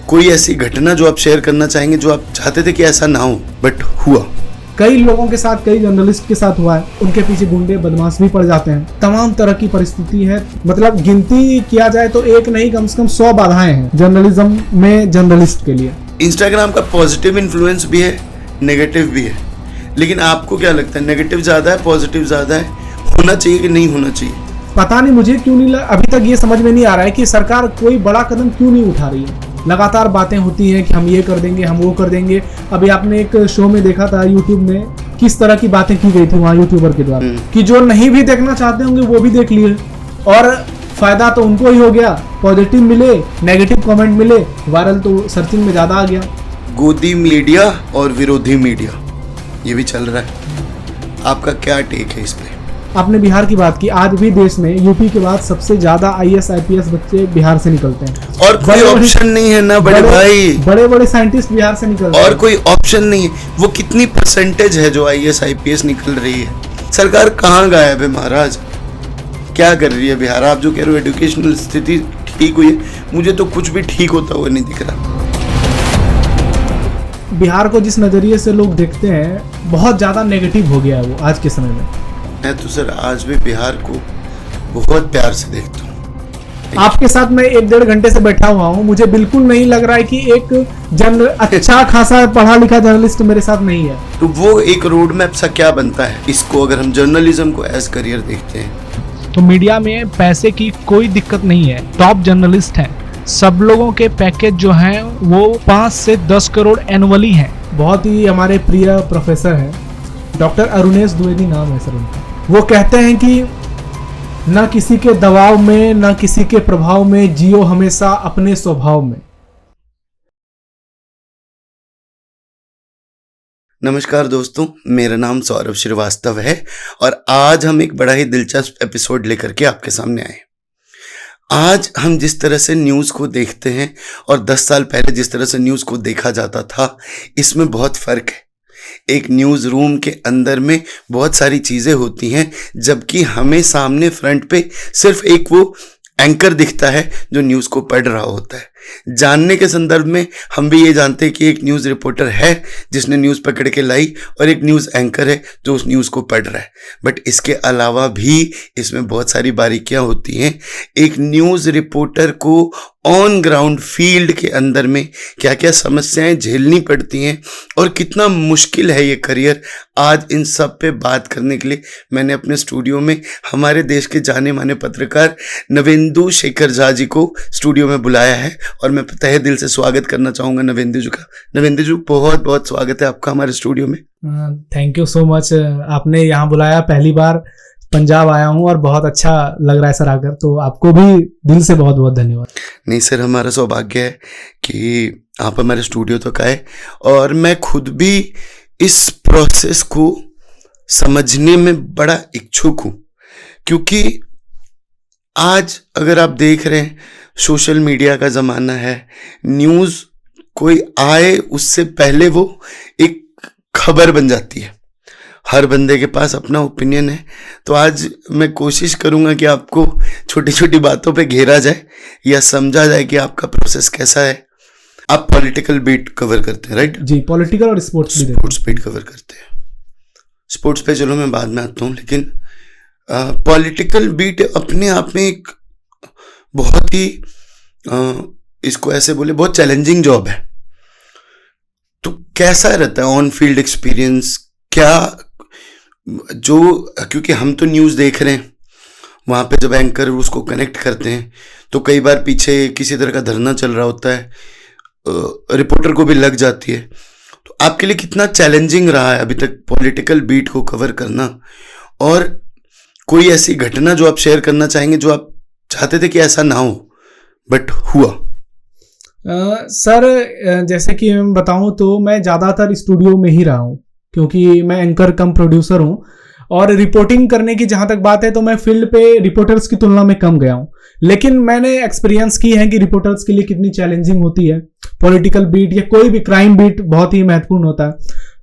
कोई ऐसी घटना जो आप शेयर करना चाहेंगे जो आप चाहते थे कि ऐसा ना हो बट हुआ? कई लोगों के साथ, कई जर्नलिस्ट के साथ हुआ है। उनके पीछे गुंडे बदमाश भी पड़ जाते हैं। तमाम तरह की परिस्थिति है। मतलब गिनती किया जाए तो एक नहीं, कम से कम 100 बाधाएं हैं जर्नलिज्म में, जर्नलिस्ट के लिए। इंस्टाग्राम का पॉजिटिव इन्फ्लुएंस भी है, नेगेटिव भी है, लेकिन आपको क्या लगता है, नेगेटिव ज्यादा है, पॉजिटिव ज्यादा है? होना चाहिए कि नहीं होना चाहिए? पता नहीं, मुझे क्यों नहीं अभी तक ये समझ में नहीं आ रहा है कि सरकार कोई बड़ा कदम क्यों नहीं उठा रही है। लगातार बातें होती हैं कि हम ये कर देंगे, हम वो कर देंगे। अभी आपने एक शो में देखा था यूट्यूब में, किस तरह की बातें की गई थी वहाँ यूट्यूबर के द्वारा, कि जो नहीं भी देखना चाहते होंगे वो भी देख लिए, और फायदा तो उनको ही हो गया। पॉजिटिव मिले, नेगेटिव कमेंट मिले, वायरल तो सर्चिंग में ज्यादा आ गया। गोदी मीडिया और विरोधी मीडिया ये भी चल रहा है, आपका क्या टेक है इस पे? आपने बिहार की बात की, आज भी देश में यूपी के बाद सबसे ज्यादा IAS IPS बच्चे बिहार से निकलते हैं। और कोई ऑप्शन नहीं है ना बड़े भाई, बड़े बड़े साइंटिस्ट बिहार से निकलते हैं। और कोई ऑप्शन नहीं है। वो कितनी परसेंटेज है जो IAS IPS निकल रही है? सरकार कहाँ गायब है महाराज? क्या कर रही है बिहार? आप जो कह रहे हो एजुकेशनल स्थिति ठीक हुई है, मुझे तो कुछ भी ठीक होता हुआ नहीं दिख रहा। बिहार को जिस नजरिए से लोग देखते हैं, बहुत ज्यादा नेगेटिव हो गया है वो आज के समय में। मैं तो सर आज भी बिहार को बहुत प्यार से देखता हूँ। आपके साथ मैं 1-1.5 घंटे से बैठा हुआ हूँ, मुझे बिल्कुल नहीं लग रहा है कि एक अच्छा खासा पढ़ा लिखा जर्नलिस्ट मेरे साथ नहीं है। तो वो एक रोड मैप सा क्या बनता है इसको, अगर हम जर्नलिज्म को एज करियर देखते हैं? तो मीडिया में पैसे की कोई दिक्कत नहीं है, टॉप जर्नलिस्ट हैं। सब लोगों के पैकेज जो हैं वो 5 से 10 करोड़ एनुअली हैं। बहुत ही हमारे प्रिय प्रोफेसर हैं, डॉक्टर अरुणेश द्विवेदी नाम है सर उनका। वो कहते हैं कि न किसी के दबाव में, न किसी के प्रभाव में, जियो हमेशा अपने स्वभाव में। नमस्कार दोस्तों, मेरा नाम सौरभ श्रीवास्तव है और आज हम एक बड़ा ही दिलचस्प एपिसोड लेकर के आपके सामने आए। आज हम जिस तरह से न्यूज़ को देखते हैं और 10 साल पहले जिस तरह से न्यूज़ को देखा जाता था, इसमें बहुत फ़र्क है। एक न्यूज़ रूम के अंदर में बहुत सारी चीज़ें होती हैं, जबकि हमें सामने फ्रंट पे सिर्फ एक वो एंकर दिखता है जो न्यूज़ को पढ़ रहा होता है। जानने के संदर्भ में हम भी ये जानते हैं कि एक न्यूज़ रिपोर्टर है जिसने न्यूज़ पकड़ के लाई और एक न्यूज़ एंकर है जो उस न्यूज़ को पढ़ रहा है। बट इसके अलावा भी इसमें बहुत सारी बारीकियां होती हैं। एक न्यूज़ रिपोर्टर को ऑन ग्राउंड फील्ड के अंदर में क्या क्या समस्याएं झेलनी पड़ती हैं और कितना मुश्किल है ये करियर। आज इन सब पे बात करने के लिए मैंने अपने स्टूडियो में हमारे देश के जाने माने पत्रकार नवेंदु शेखर झा जी को स्टूडियो में बुलाया है और मैं तहे दिल से स्वागत करना चाहूँगा नवेंदु जी का। नवेंदु जी, बहुत बहुत स्वागत है आपका हमारे स्टूडियो में। थैंक यू सो मच, आपने यहाँ बुलाया। पहली बार पंजाब आया हूँ और बहुत अच्छा लग रहा है सर आकर, तो आपको भी दिल से बहुत बहुत धन्यवाद। नहीं सर, हमारा सौभाग्य है कि आप हमारे स्टूडियो तक आए और मैं खुद भी इस प्रोसेस को समझने में बड़ा इच्छुक हूँ, क्योंकि आज अगर आप देख रहे हैं सोशल मीडिया का ज़माना है। न्यूज़ कोई आए उससे पहले वो एक खबर बन जाती है। हर बंदे के पास अपना ओपिनियन है। तो आज मैं कोशिश करूंगा कि आपको छोटी छोटी बातों पे घेरा जाए या समझा जाए कि आपका प्रोसेस कैसा है। आप पॉलिटिकल बीट कवर करते हैं, राइट? जी, पॉलिटिकल और स्पोर्ट्स बीट कवर करते हैं। स्पोर्ट्स पे चलो मैं बाद में आता हूँ, लेकिन पॉलिटिकल बीट अपने आप में एक बहुत ही इसको ऐसे बोले बहुत चैलेंजिंग जॉब है। तो कैसा रहता है ऑन फील्ड एक्सपीरियंस? क्या जो, क्योंकि हम तो न्यूज़ देख रहे हैं, वहाँ पे जब एंकर उसको कनेक्ट करते हैं तो कई बार पीछे किसी तरह का धरना चल रहा होता है, रिपोर्टर को भी लग जाती है। तो आपके लिए कितना चैलेंजिंग रहा है अभी तक पॉलिटिकल बीट को कवर करना, और कोई ऐसी घटना जो आप शेयर करना चाहेंगे जो आप चाहते थे कि ऐसा ना हो बट हुआ? सर, जैसे कि मैं बताऊं तो मैं ज़्यादातर स्टूडियो में ही रहा हूं, क्योंकि मैं एंकर कम प्रोड्यूसर हूं, और रिपोर्टिंग करने की जहां तक बात है तो मैं फील्ड पे रिपोर्टर्स की तुलना में कम गया हूं। लेकिन मैंने एक्सपीरियंस की है कि रिपोर्टर्स के लिए कितनी चैलेंजिंग होती है। पॉलिटिकल बीट या कोई भी क्राइम बीट बहुत ही महत्वपूर्ण होता है,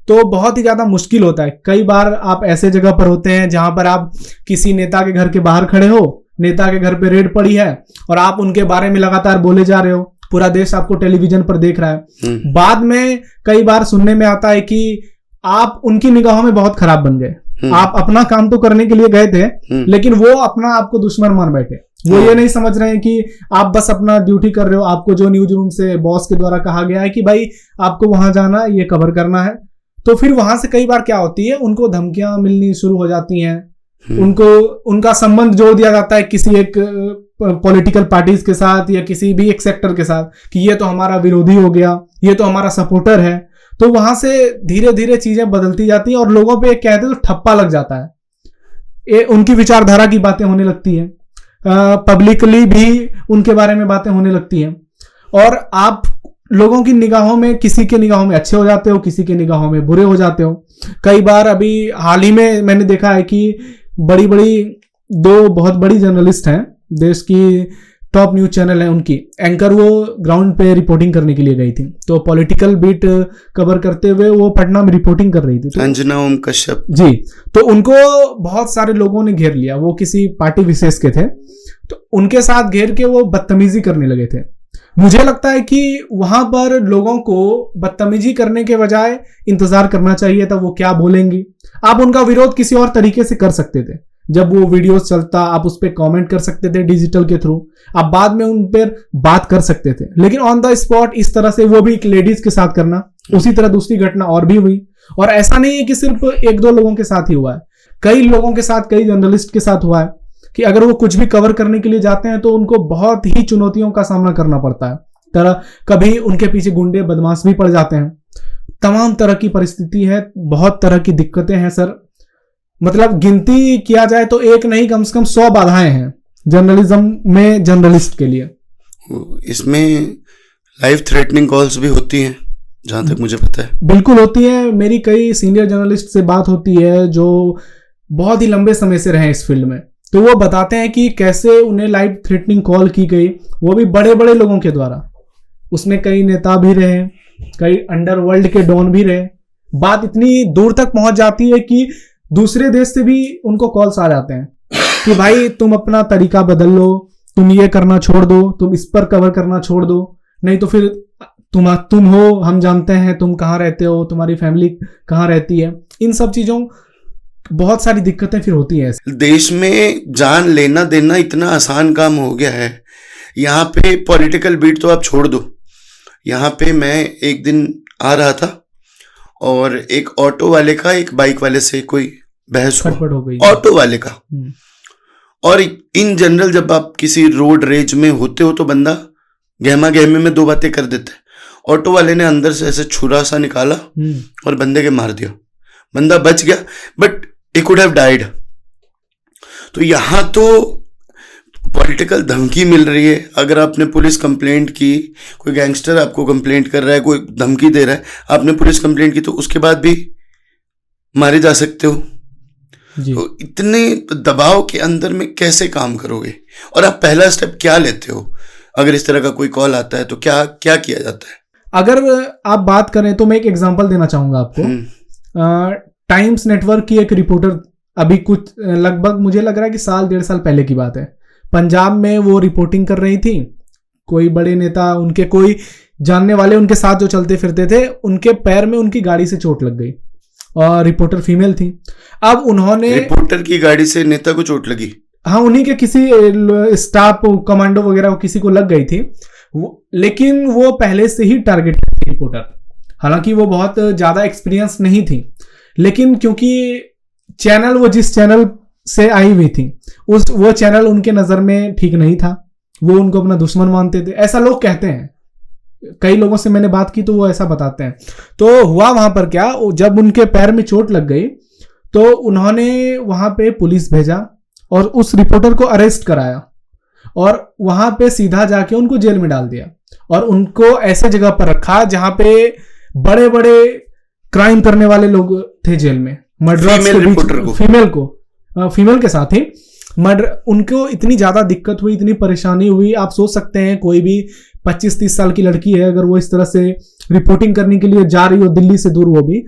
तो बहुत ही ज़्यादा मुश्किल होता है। कई बार आप ऐसे जगह पर होते हैं जहां पर आप किसी नेता के घर के बाहर खड़े हो, नेता के घर पे रेड पड़ी है और आप उनके बारे में लगातार बोले जा रहे हो, पूरा देश आपको टेलीविजन पर देख रहा है। बाद में कई बार सुनने में आता है कि आप उनकी निगाहों में बहुत खराब बन गए। आप अपना काम तो करने के लिए गए थे, लेकिन वो अपना आपको दुश्मन मान बैठे। वो ये नहीं समझ रहे हैं कि आप बस अपना ड्यूटी कर रहे हो। आपको जो न्यूज रूम से बॉस के द्वारा कहा गया है कि भाई आपको वहां जाना, ये कवर करना है, तो फिर वहां से कई बार क्या होती है, उनको धमकियां मिलनी शुरू हो जाती हैं। उनको उनका संबंध जोड़ दिया जाता है किसी एक पॉलिटिकल पार्टीज के साथ या किसी भी एक सेक्टर के साथ कि ये तो हमारा विरोधी हो गया, ये तो हमारा सपोर्टर है। तो वहां से धीरे धीरे चीजें बदलती जाती हैं और लोगों पे एक कहते तो ठप्पा लग जाता है। उनकी विचारधारा की बातें होने लगती हैं, पब्लिकली भी उनके बारे में बातें होने लगती हैं, और आप लोगों की निगाहों में, किसी के निगाहों में अच्छे हो जाते हो, किसी के निगाहों में बुरे हो जाते हो। कई बार अभी हाल ही में मैंने देखा है कि बड़ी बड़ी दो बहुत बड़ी जर्नलिस्ट हैं, देश की टॉप न्यूज चैनल है, उनकी एंकर वो ग्राउंड पे रिपोर्टिंग करने के लिए गई थी। तो पॉलिटिकल बीट कवर करते हुए वो पटना में रिपोर्टिंग कर रही थी। तो अंजना ओम कश्यप जी, तो उनको बहुत सारे लोगों ने घेर लिया। वो किसी पार्टी विशेष के थे, तो उनके साथ घेर के वो बदतमीजी करने लगे थे। मुझे लगता है कि वहां पर लोगों को बदतमीजी करने के बजाय इंतजार करना चाहिए था वो क्या बोलेंगी। आप उनका विरोध किसी और तरीके से कर सकते थे। जब वो वीडियोस चलता आप उस पर कमेंट कर सकते थे डिजिटल के थ्रू, आप बाद में उन पर बात कर सकते थे। लेकिन ऑन द स्पॉट इस तरह से, वो भी एक लेडीज के साथ करना, उसी तरह दूसरी घटना और भी हुई। और ऐसा नहीं है कि सिर्फ एक दो लोगों के साथ ही हुआ है, कई लोगों के साथ, कई जर्नलिस्ट के साथ हुआ है कि अगर वो कुछ भी कवर करने के लिए जाते हैं तो उनको बहुत ही चुनौतियों का सामना करना पड़ता है। कभी उनके पीछे गुंडे बदमाश भी पड़ जाते हैं। तमाम तरह की परिस्थिति है, बहुत तरह की दिक्कतें हैं सर। मतलब गिनती किया जाए तो एक नहीं, कम से कम 100 बाधाएं हैं जर्नलिज्म में, जर्नलिस्ट के लिए। इसमें लाइफ थ्रेटनिंग कॉल्स भी होती हैं जहां तक मुझे पता है। बिल्कुल होती है। मेरी कई सीनियर जर्नलिस्ट से बात होती है जो बहुत ही लंबे समय से रहे इस फील्ड में, तो वो बताते हैं कि कैसे उन्हें लाइफ थ्रेटनिंग कॉल की गई, वो भी बड़े बड़े लोगों के द्वारा। उसमें कई नेता भी रहे, कई अंडरवर्ल्ड के डॉन भी रहे। बात इतनी दूर तक पहुंच जाती है कि दूसरे देश से भी उनको कॉल्स आ जाते हैं कि भाई तुम अपना तरीका बदल लो, तुम ये करना छोड़ दो, तुम इस पर कवर करना छोड़ दो, नहीं तो फिर तुम हो, हम जानते हैं तुम कहाँ रहते हो, तुम्हारी फैमिली कहाँ रहती है। इन सब चीजों बहुत सारी दिक्कतें फिर होती हैं। देश में जान लेना देना इतना आसान काम हो गया है। यहाँ पे पॉलिटिकल बीट तो आप छोड़ दो। यहाँ पे मैं एक दिन आ रहा था और एक ऑटो वाले का एक बाइक वाले से कोई बहस खटपट हो गई, ऑटो वाले का। और इन जनरल जब आप किसी रोड रेज में होते हो तो बंदा गहमा गहमे में दो बातें कर देता है। ऑटो वाले ने अंदर से ऐसे छुरा सा निकाला और बंदे के मार दिया। बंदा बच गया, but he could have died। तो यहां तो पॉलिटिकल धमकी मिल रही है। अगर आपने पुलिस कंप्लेंट की, कोई गैंगस्टर आपको कंप्लेंट कर रहा है, कोई धमकी दे रहा है, आपने पुलिस कंप्लेंट की, तो उसके बाद भी मारे जा सकते हो जी। तो इतने दबाव के अंदर में कैसे काम करोगे? और आप पहला स्टेप क्या लेते हो अगर इस तरह का कोई कॉल आता है? तो क्या क्या किया जाता है? अगर आप बात करें तो मैं एक एग्जांपल देना चाहूंगा आपको। टाइम्स नेटवर्क की एक रिपोर्टर, अभी कुछ लगभग मुझे लग रहा है कि साल 1.5 साल पहले की बात है, पंजाब में वो रिपोर्टिंग कर रही थी। कोई बड़े नेता, उनके कोई जानने वाले उनके साथ जो चलते फिरते थे, उनके पैर में उनकी गाड़ी से चोट लग गई और रिपोर्टर फीमेल थी। अब उन्होंने, रिपोर्टर की गाड़ी से नेता को चोट लगी? हाँ, उन्हीं के किसी स्टाफ कमांडो वगैरह किसी को लग गई थी, लेकिन वो पहले से ही टारगेट थी रिपोर्टर। हालांकि वो बहुत ज्यादा एक्सपीरियंस नहीं थी, लेकिन क्योंकि चैनल, वो जिस चैनल से आई हुई थी, वो चैनल उनके नजर में ठीक नहीं था। वो उनको अपना दुश्मन मानते थे, ऐसा लोग कहते हैं। कई लोगों से मैंने बात की तो वो ऐसा बताते हैं। तो हुआ वहां पर क्या, जब उनके पैर में चोट लग गई तो उन्होंने वहां पे पुलिस भेजा और उस रिपोर्टर को अरेस्ट कराया और वहां पे सीधा जाके उनको जेल में डाल दिया और उनको ऐसे जगह पर रखा जहां पे बड़े बड़े क्राइम करने वाले लोग थे जेल में। मर्डरर्स के बीच फीमेल के साथ ही मर्डर, उनको इतनी ज्यादा दिक्कत हुई, इतनी परेशानी हुई। आप सोच सकते हैं कोई भी 25-30 साल की लड़की है, अगर वो इस तरह से रिपोर्टिंग करने के लिए जा रही हो दिल्ली से दूर, वो भी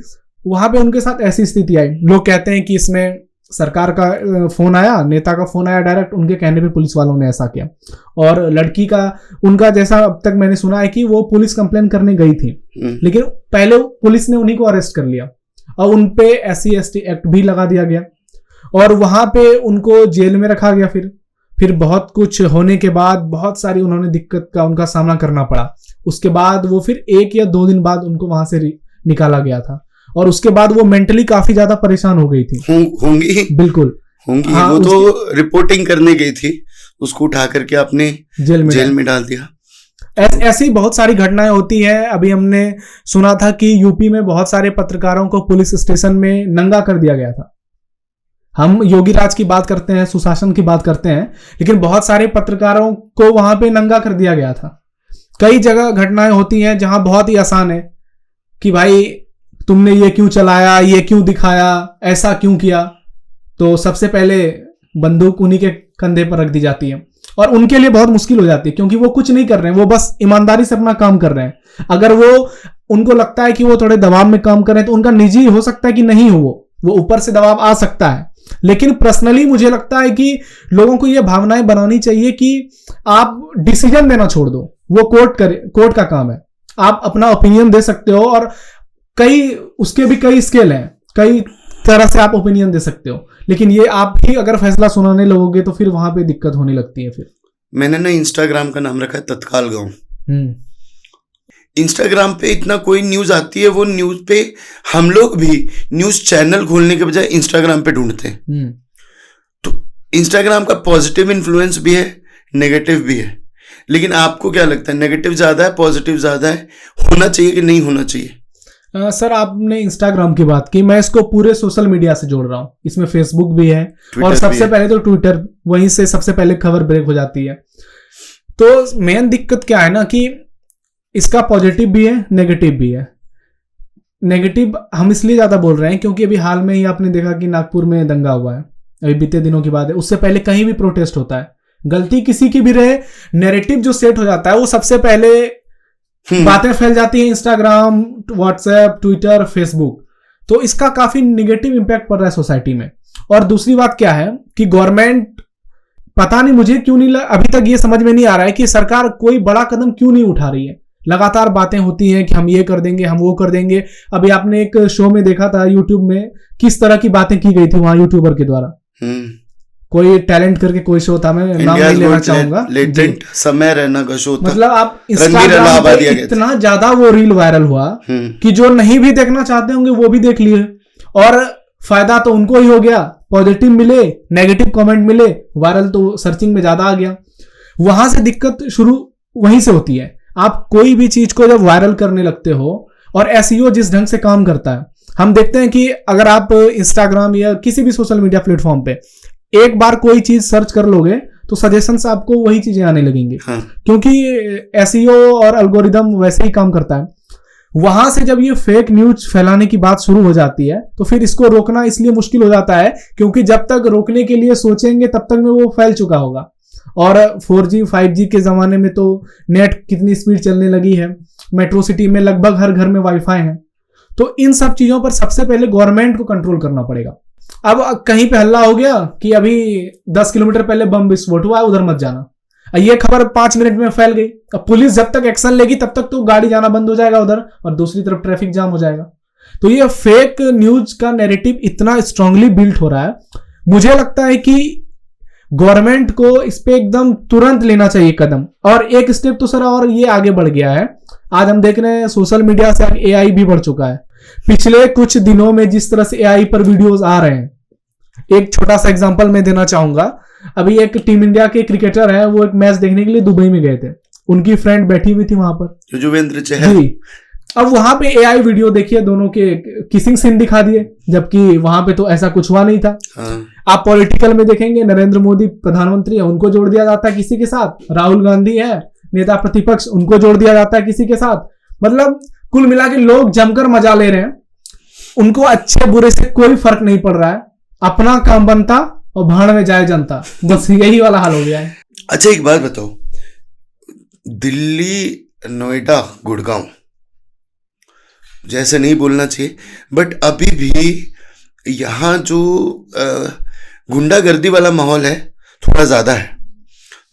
वहां पे उनके साथ ऐसी स्थिति आई। लोग कहते हैं कि इसमें सरकार का फोन आया, नेता का फोन आया डायरेक्ट, उनके कहने पे पुलिस वालों ने ऐसा किया। और लड़की का, उनका जैसा अब तक मैंने सुना है कि वो पुलिस कंप्लेन करने गई थी, लेकिन पहले पुलिस ने उन्हीं को अरेस्ट कर लिया और उन पे SC/ST एक्ट भी लगा दिया गया और वहां पे उनको जेल में रखा गया। फिर बहुत कुछ होने के बाद बहुत सारी उन्होंने दिक्कत का उनका सामना करना पड़ा। उसके बाद वो फिर 1 या 2 दिन बाद उनको वहां से निकाला गया था और उसके बाद वो मेंटली काफी ज्यादा परेशान हो गई थी। होंगी, बिल्कुल होंगी। हाँ, वो तो रिपोर्टिंग करने गई थी, उसको उठा करके आपने जेल में डाल दिया। ऐसी बहुत सारी घटनाएं होती हैं। अभी हमने सुना था कि यूपी में बहुत सारे पत्रकारों को पुलिस स्टेशन में नंगा कर दिया गया था। हम योगी राज की बात करते हैं, सुशासन की बात करते हैं, लेकिन बहुत सारे पत्रकारों को वहां पे नंगा कर दिया गया था। कई जगह घटनाएं होती हैं जहां बहुत ही आसान है कि भाई तुमने ये क्यों चलाया, ये क्यों दिखाया, ऐसा क्यों किया, तो सबसे पहले बंदूक उन्हीं के कंधे पर रख दी जाती है और उनके लिए बहुत मुश्किल हो जाती है क्योंकि वो कुछ नहीं कर रहे हैं, वो बस ईमानदारी से अपना काम कर रहे हैं। अगर वो उनको लगता है कि वो थोड़े दबाव में काम कर रहे हैं तो उनका निजी हो सकता है कि नहीं हो, वो ऊपर से दबाव आ सकता है। लेकिन पर्सनली मुझे लगता है कि लोगों को ये भावनाएं बनानी चाहिए कि आप डिसीजन देना छोड़ दो, वो कोर्ट का काम है। आप अपना ओपिनियन दे सकते हो और उसके भी कई स्केल हैं, कई तरह से आप ओपिनियन दे सकते हो, लेकिन ये आप ही अगर फैसला सुनाने लगोगे तो फिर वहां पे दिक्कत होने लगती है। फिर मैंने ना इंस्टाग्राम का नाम रखा है तत्काल गाँव। इंस्टाग्राम पे इतना कोई न्यूज आती है, वो न्यूज पे हम लोग भी न्यूज चैनल खोलने के बजाय इंस्टाग्राम पे ढूंढते हैं। तो इंस्टाग्राम का पॉजिटिव इन्फ्लुएंस भी है, नेगेटिव भी है, लेकिन आपको क्या लगता है, नेगेटिव ज्यादा है, पॉजिटिव ज्यादा है, होना चाहिए कि नहीं होना चाहिए? सर आपने इंस्टाग्राम की बात की, मैं इसको पूरे सोशल मीडिया से जोड़ रहा हूँ। इसमें फेसबुक भी है और सबसे पहले तो ट्विटर, वहीं से सबसे पहले खबर ब्रेक हो जाती है। तो मेन दिक्कत क्या है ना कि इसका पॉजिटिव भी है, नेगेटिव भी है। नेगेटिव हम इसलिए ज्यादा बोल रहे हैं क्योंकि अभी हाल में ही आपने देखा कि नागपुर में दंगा हुआ है, अभी बीते दिनों की बात है। उससे पहले कहीं भी प्रोटेस्ट होता है, गलती किसी की भी रहे, नैरेटिव जो सेट हो जाता है वो सबसे पहले बातें फैल जाती हैं इंस्टाग्राम, व्हाट्सएप, ट्विटर, फेसबुक। तो इसका काफी निगेटिव इंपैक्ट पड़ रहा है सोसाइटी में। और दूसरी बात क्या है कि गवर्नमेंट, पता नहीं मुझे क्यों नहीं, अभी तक ये समझ में नहीं आ रहा है कि सरकार कोई बड़ा कदम क्यों नहीं उठा रही है। लगातार बातें होती हैं कि हम ये कर देंगे, हम वो कर देंगे। अभी आपने एक शो में देखा था यूट्यूब में, किस तरह की बातें की गई थी वहां यूट्यूबर के द्वारा। कोई टैलेंट करके कोई शो था, मैं नाम नहीं लेना चाहूंगा, लेटेंट समय रैना का शो था। मतलब आप इंस्टाग्राम पे इतना ज्यादा वो रील वायरल हुआ कि जो नहीं भी देखना चाहते होंगे वो भी देख लिए और फायदा तो उनको ही हो गया। पॉजिटिव मिले, नेगेटिव कमेंट मिले, वायरल तो सर्चिंग में ज्यादा आ गया। वहां से दिक्कत शुरू वहीं से होती है। आप कोई भी चीज को जब वायरल करने लगते हो, और एसईओ जिस ढंग से काम करता है, हम देखते हैं कि अगर आप इंस्टाग्राम या किसी भी सोशल मीडिया प्लेटफॉर्म पे एक बार कोई चीज सर्च कर लोगे तो सजेशन से आपको वही चीजें आने लगेंगी। क्योंकि एसईओ और एल्गोरिदम वैसे ही काम करता है। वहां से जब ये फेक न्यूज फैलाने की बात शुरू हो जाती है तो फिर इसको रोकना इसलिए मुश्किल हो जाता है क्योंकि जब तक रोकने के लिए सोचेंगे तब तक में वो फैल चुका होगा। और 4G 5G के जमाने में तो नेट कितनी स्पीड चलने लगी है, मेट्रो सिटी में लगभग हर घर में वाईफाई है। तो इन सब चीजों पर सबसे पहले गवर्नमेंट को कंट्रोल करना पड़ेगा। अब कहीं पे हल्ला हो गया कि अभी 10 किलोमीटर पहले बम विस्फोट हुआ है, उधर मत जाना, ये खबर 5 मिनट में फैल गई। अब पुलिस जब तक एक्शन लेगी तब तक तो गाड़ी जाना बंद हो जाएगा उधर, और दूसरी तरफ ट्रैफिक जाम हो जाएगा। तो ये फेक न्यूज का नैरेटिव इतना स्ट्रांगली बिल्ट हो रहा है, मुझे लगता है कि गवर्नमेंट को इस पे एकदम तुरंत लेना चाहिए कदम। और एक स्टेप तो सर और ये आगे बढ़ गया है, आज हम देख रहे हैं सोशल मीडिया से AI भी बढ़ चुका है। पिछले कुछ दिनों में जिस तरह से AI पर वीडियोस आ रहे हैं, एक छोटा सा एग्जांपल मैं देना चाहूंगा। अभी एक टीम इंडिया के क्रिकेटर है, वो एक मैच देखने के लिए दुबई में गए थे, उनकी फ्रेंड बैठी हुई थी वहां पर, युजवेंद्र चहल जी। अब वहां पे AI वीडियो देखिए, दोनों के किसिंग सीन दिखा दिए, जबकि वहां पे तो ऐसा कुछ हुआ नहीं था। आप पॉलिटिकल में देखेंगे, नरेंद्र मोदी प्रधानमंत्री है, उनको जोड़ दिया जाता है किसी के साथ, राहुल गांधी है नेता प्रतिपक्ष, उनको जोड़ दिया जाता है किसी के साथ। मतलब कुल मिला के लोग जमकर मजा ले रहे हैं, उनको अच्छे बुरे से कोई फर्क नहीं पड़ रहा है, अपना काम बनता और भाड़ में जाए जनता, बस यही वाला हाल हो गया है। अच्छा एक बात बताओ, दिल्ली, नोएडा, गुड़गांव, जैसे नहीं बोलना चाहिए, बट अभी भी यहाँ जो गुंडागर्दी वाला माहौल है, थोड़ा ज़्यादा है।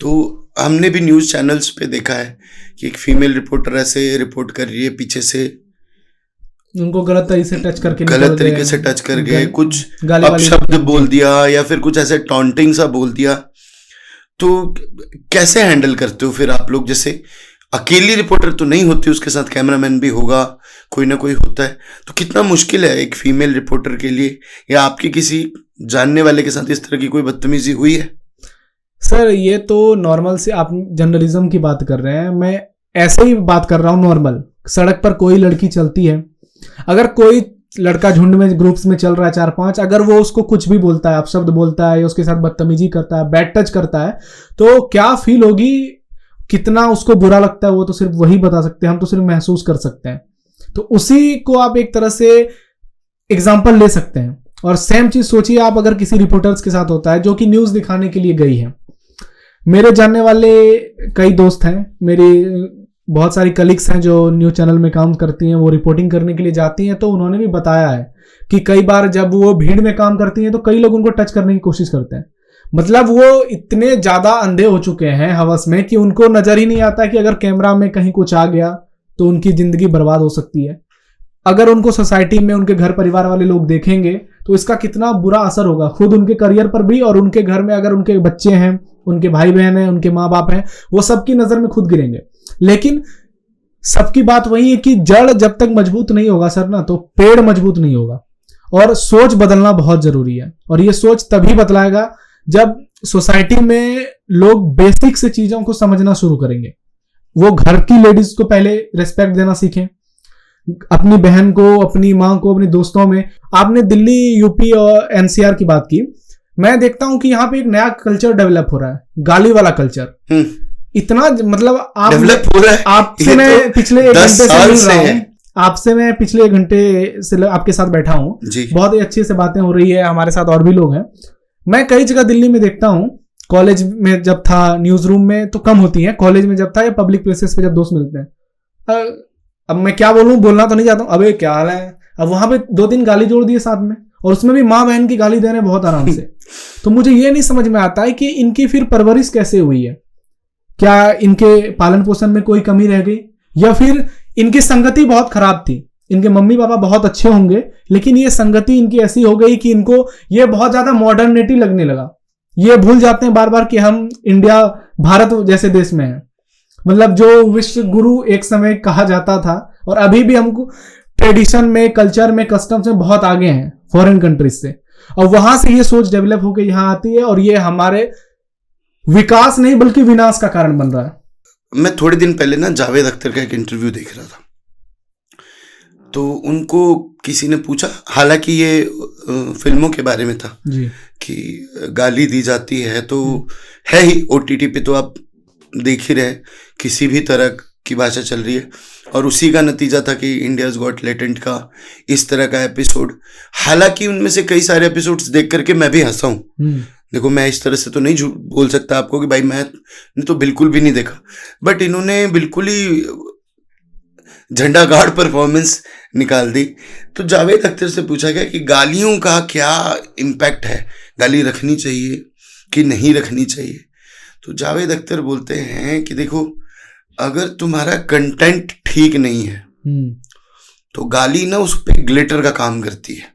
तो हमने भी न्यूज़ चैनल्स पे देखा है कि एक फीमेल रिपोर्टर ऐसे रिपोर्ट कर रही है, पीछे से उनको गलत तरीके से टच करके गलत तरीके से टच कर गए, कुछ अपशब्द बोल दिया या फिर कुछ ऐसे टॉन्टिंग सा बोल दिया। तो कैसे हैंडल करते हो फिर आप लोग? जैसे अकेली रिपोर्टर तो नहीं होती, उसके साथ कैमरामैन भी होगा, कोई ना कोई होता है, तो कितना मुश्किल है एक फीमेल रिपोर्टर के लिए? या आपके किसी जानने वाले के साथ इस तरह की कोई बदतमीजी हुई है? सर ये तो नॉर्मल से आप जर्नलिज्म की बात कर रहे हैं, मैं ऐसे ही बात कर रहा हूँ नॉर्मल। सड़क पर कोई लड़की चलती है, अगर कोई लड़का झुंड में ग्रुप्स में चल रहा है 4-5, अगर वो उसको कुछ भी बोलता है, अपशब्द बोलता है या उसके साथ बदतमीजी करता है, बैड टच करता है, तो क्या फील होगी, कितना उसको बुरा लगता है, वो तो सिर्फ वही बता सकते हैं, हम तो सिर्फ महसूस कर सकते हैं। तो उसी को आप एक तरह से एग्जाम्पल ले सकते हैं। और सेम चीज सोचिए आप अगर किसी रिपोर्टर्स के साथ होता है जो कि न्यूज दिखाने के लिए गई है। मेरे जानने वाले कई दोस्त हैं, मेरी बहुत सारी कलीग्स हैं जो न्यूज चैनल में काम करती हैं, वो रिपोर्टिंग करने के लिए जाती हैं, तो उन्होंने भी बताया है कि कई बार जब वो भीड़ में काम करती हैं तो कई लोग उनको टच करने की कोशिश करते हैं। मतलब वो इतने ज्यादा अंधे हो चुके हैं हवस में कि उनको नजर ही नहीं आता कि अगर कैमरा में कहीं कुछ आ गया तो उनकी जिंदगी बर्बाद हो सकती है। अगर उनको सोसाइटी में उनके घर परिवार वाले लोग देखेंगे तो इसका कितना बुरा असर होगा खुद उनके करियर पर भी, और उनके घर में अगर उनके बच्चे हैं, उनके भाई बहन हैं, उनके माँ बाप हैं, वो सबकी नजर में खुद गिरेंगे। लेकिन सबकी बात वही है कि जड़ जब तक मजबूत नहीं होगा सर ना, तो पेड़ मजबूत नहीं होगा। और सोच बदलना बहुत जरूरी है, और ये सोच तभी बदलाएगा जब सोसाइटी में लोग बेसिक से चीजों को समझना शुरू करेंगे। वो घर की लेडीज को पहले रिस्पेक्ट देना सीखें, अपनी बहन को, अपनी माँ को, अपने दोस्तों में। आपने दिल्ली, यूपी और एनसीआर की बात की, मैं देखता हूं कि यहाँ पे एक नया कल्चर डेवलप हो रहा है, गाली वाला कल्चर। इतना मतलब आप डेवलप हो रहा है। आपसे मैं पिछले 1 घंटे से मिल रहा हूँ, आपसे मैं पिछले 1 घंटे से आपके साथ बैठा हूँ, बहुत ही अच्छी से बातें हो रही है, हमारे साथ और भी लोग हैं। मैं कई जगह दिल्ली में देखता हूँ, कॉलेज में जब था, न्यूज रूम में तो कम होती है, कॉलेज में जब था या पब्लिक प्लेसेस पे जब दोस्त मिलते हैं, अब मैं क्या बोलूं, बोलना तो नहीं चाहता हूं, अबे क्या हाल है, अब वहां पे 2-3 गाली जोड़ दिए साथ में, और उसमें भी माँ बहन की गाली दे रहे हैं बहुत आराम से। तो मुझे ये नहीं समझ में आता है कि इनकी फिर परवरिश कैसे हुई है, क्या इनके पालन पोषण में कोई कमी रह गई, या फिर इनकी संगति बहुत खराब थी, इनके मम्मी पापा बहुत अच्छे होंगे लेकिन ये संगति इनकी ऐसी हो गई कि इनको ये बहुत ज्यादा मॉडर्निटी लगने लगा। ये भूल जाते हैं बार बार कि हम इंडिया, भारत जैसे देश में हैं, मतलब जो विश्व गुरु एक समय कहा जाता था, और अभी भी हमको ट्रेडिशन में, कल्चर में, कस्टम्स में बहुत आगे हैं फॉरेन कंट्रीज से, और वहां से ये सोच डेवलप होकर यहां आती है, और ये हमारे विकास नहीं बल्कि विनाश का कारण बन रहा है। मैं थोड़े दिन पहले ना जावेद अख्तर का एक इंटरव्यू देख रहा था, तो उनको किसी ने पूछा, हालांकि ये फिल्मों के बारे में था जी, कि गाली दी जाती है, तो है ही ओटीटी पे, तो आप देख ही रहे, किसी भी तरह की भाषा चल रही है, और उसी का नतीजा था कि इंडियाज गॉट टैलेंट का इस तरह का एपिसोड। हालांकि उनमें से कई सारे एपिसोड्स देख करके मैं भी हंसा हूँ। देखो, मैं इस तरह से तो नहीं झूठ बोल सकता आपको कि भाई मैंने तो बिल्कुल भी नहीं देखा, बट इन्होंने बिल्कुल ही झंडा गाड़ परफॉर्मेंस निकाल दी। तो जावेद अख्तर से पूछा गया कि गालियों का क्या इम्पैक्ट है, गाली रखनी चाहिए कि नहीं रखनी चाहिए? तो जावेद अख्तर बोलते हैं कि देखो, अगर तुम्हारा कंटेंट ठीक नहीं है तो गाली ना उस पर ग्लिटर का काम करती है।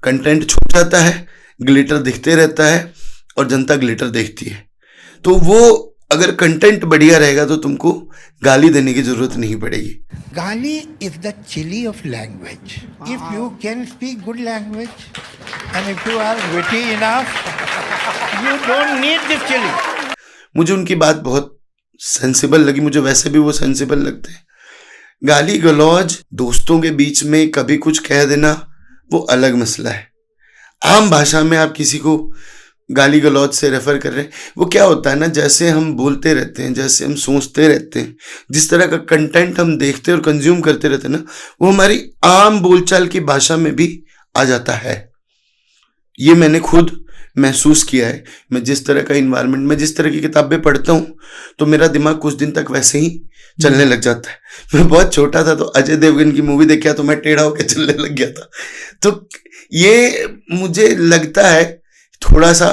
कंटेंट छूट जाता है, ग्लिटर दिखते रहता है और जनता ग्लिटर देखती है। तो वो अगर कंटेंट बढ़िया रहेगा तो तुमको गाली देने की जरूरत नहीं पड़ेगी। गाली is the chilli of language. If you can speak good language and if you are witty enough, you don't need this chilli. मुझे उनकी बात बहुत सेंसिबल लगी, मुझे वैसे भी वो सेंसिबल लगते हैं। गाली गलौज दोस्तों के बीच में कभी कुछ कह देना वो अलग मसला है। आम भाषा में आप किसी को गाली गलौज से रेफर कर रहे हैं, वो क्या होता है ना, जैसे हम बोलते रहते हैं, जैसे हम सोचते रहते हैं, जिस तरह का कंटेंट हम देखते और कंज्यूम करते रहते हैं ना, वो हमारी आम बोलचाल की भाषा में भी आ जाता है। ये मैंने खुद महसूस किया है। मैं जिस तरह का इन्वायरमेंट में, जिस तरह की किताबें पढ़ता हूँ, तो मेरा दिमाग कुछ दिन तक वैसे ही चलने लग जाता है। मैं बहुत छोटा था तो अजय देवगन की मूवी देखा तो मैं टेढ़ा होकर चलने लग गया था। तो ये मुझे लगता है थोड़ा सा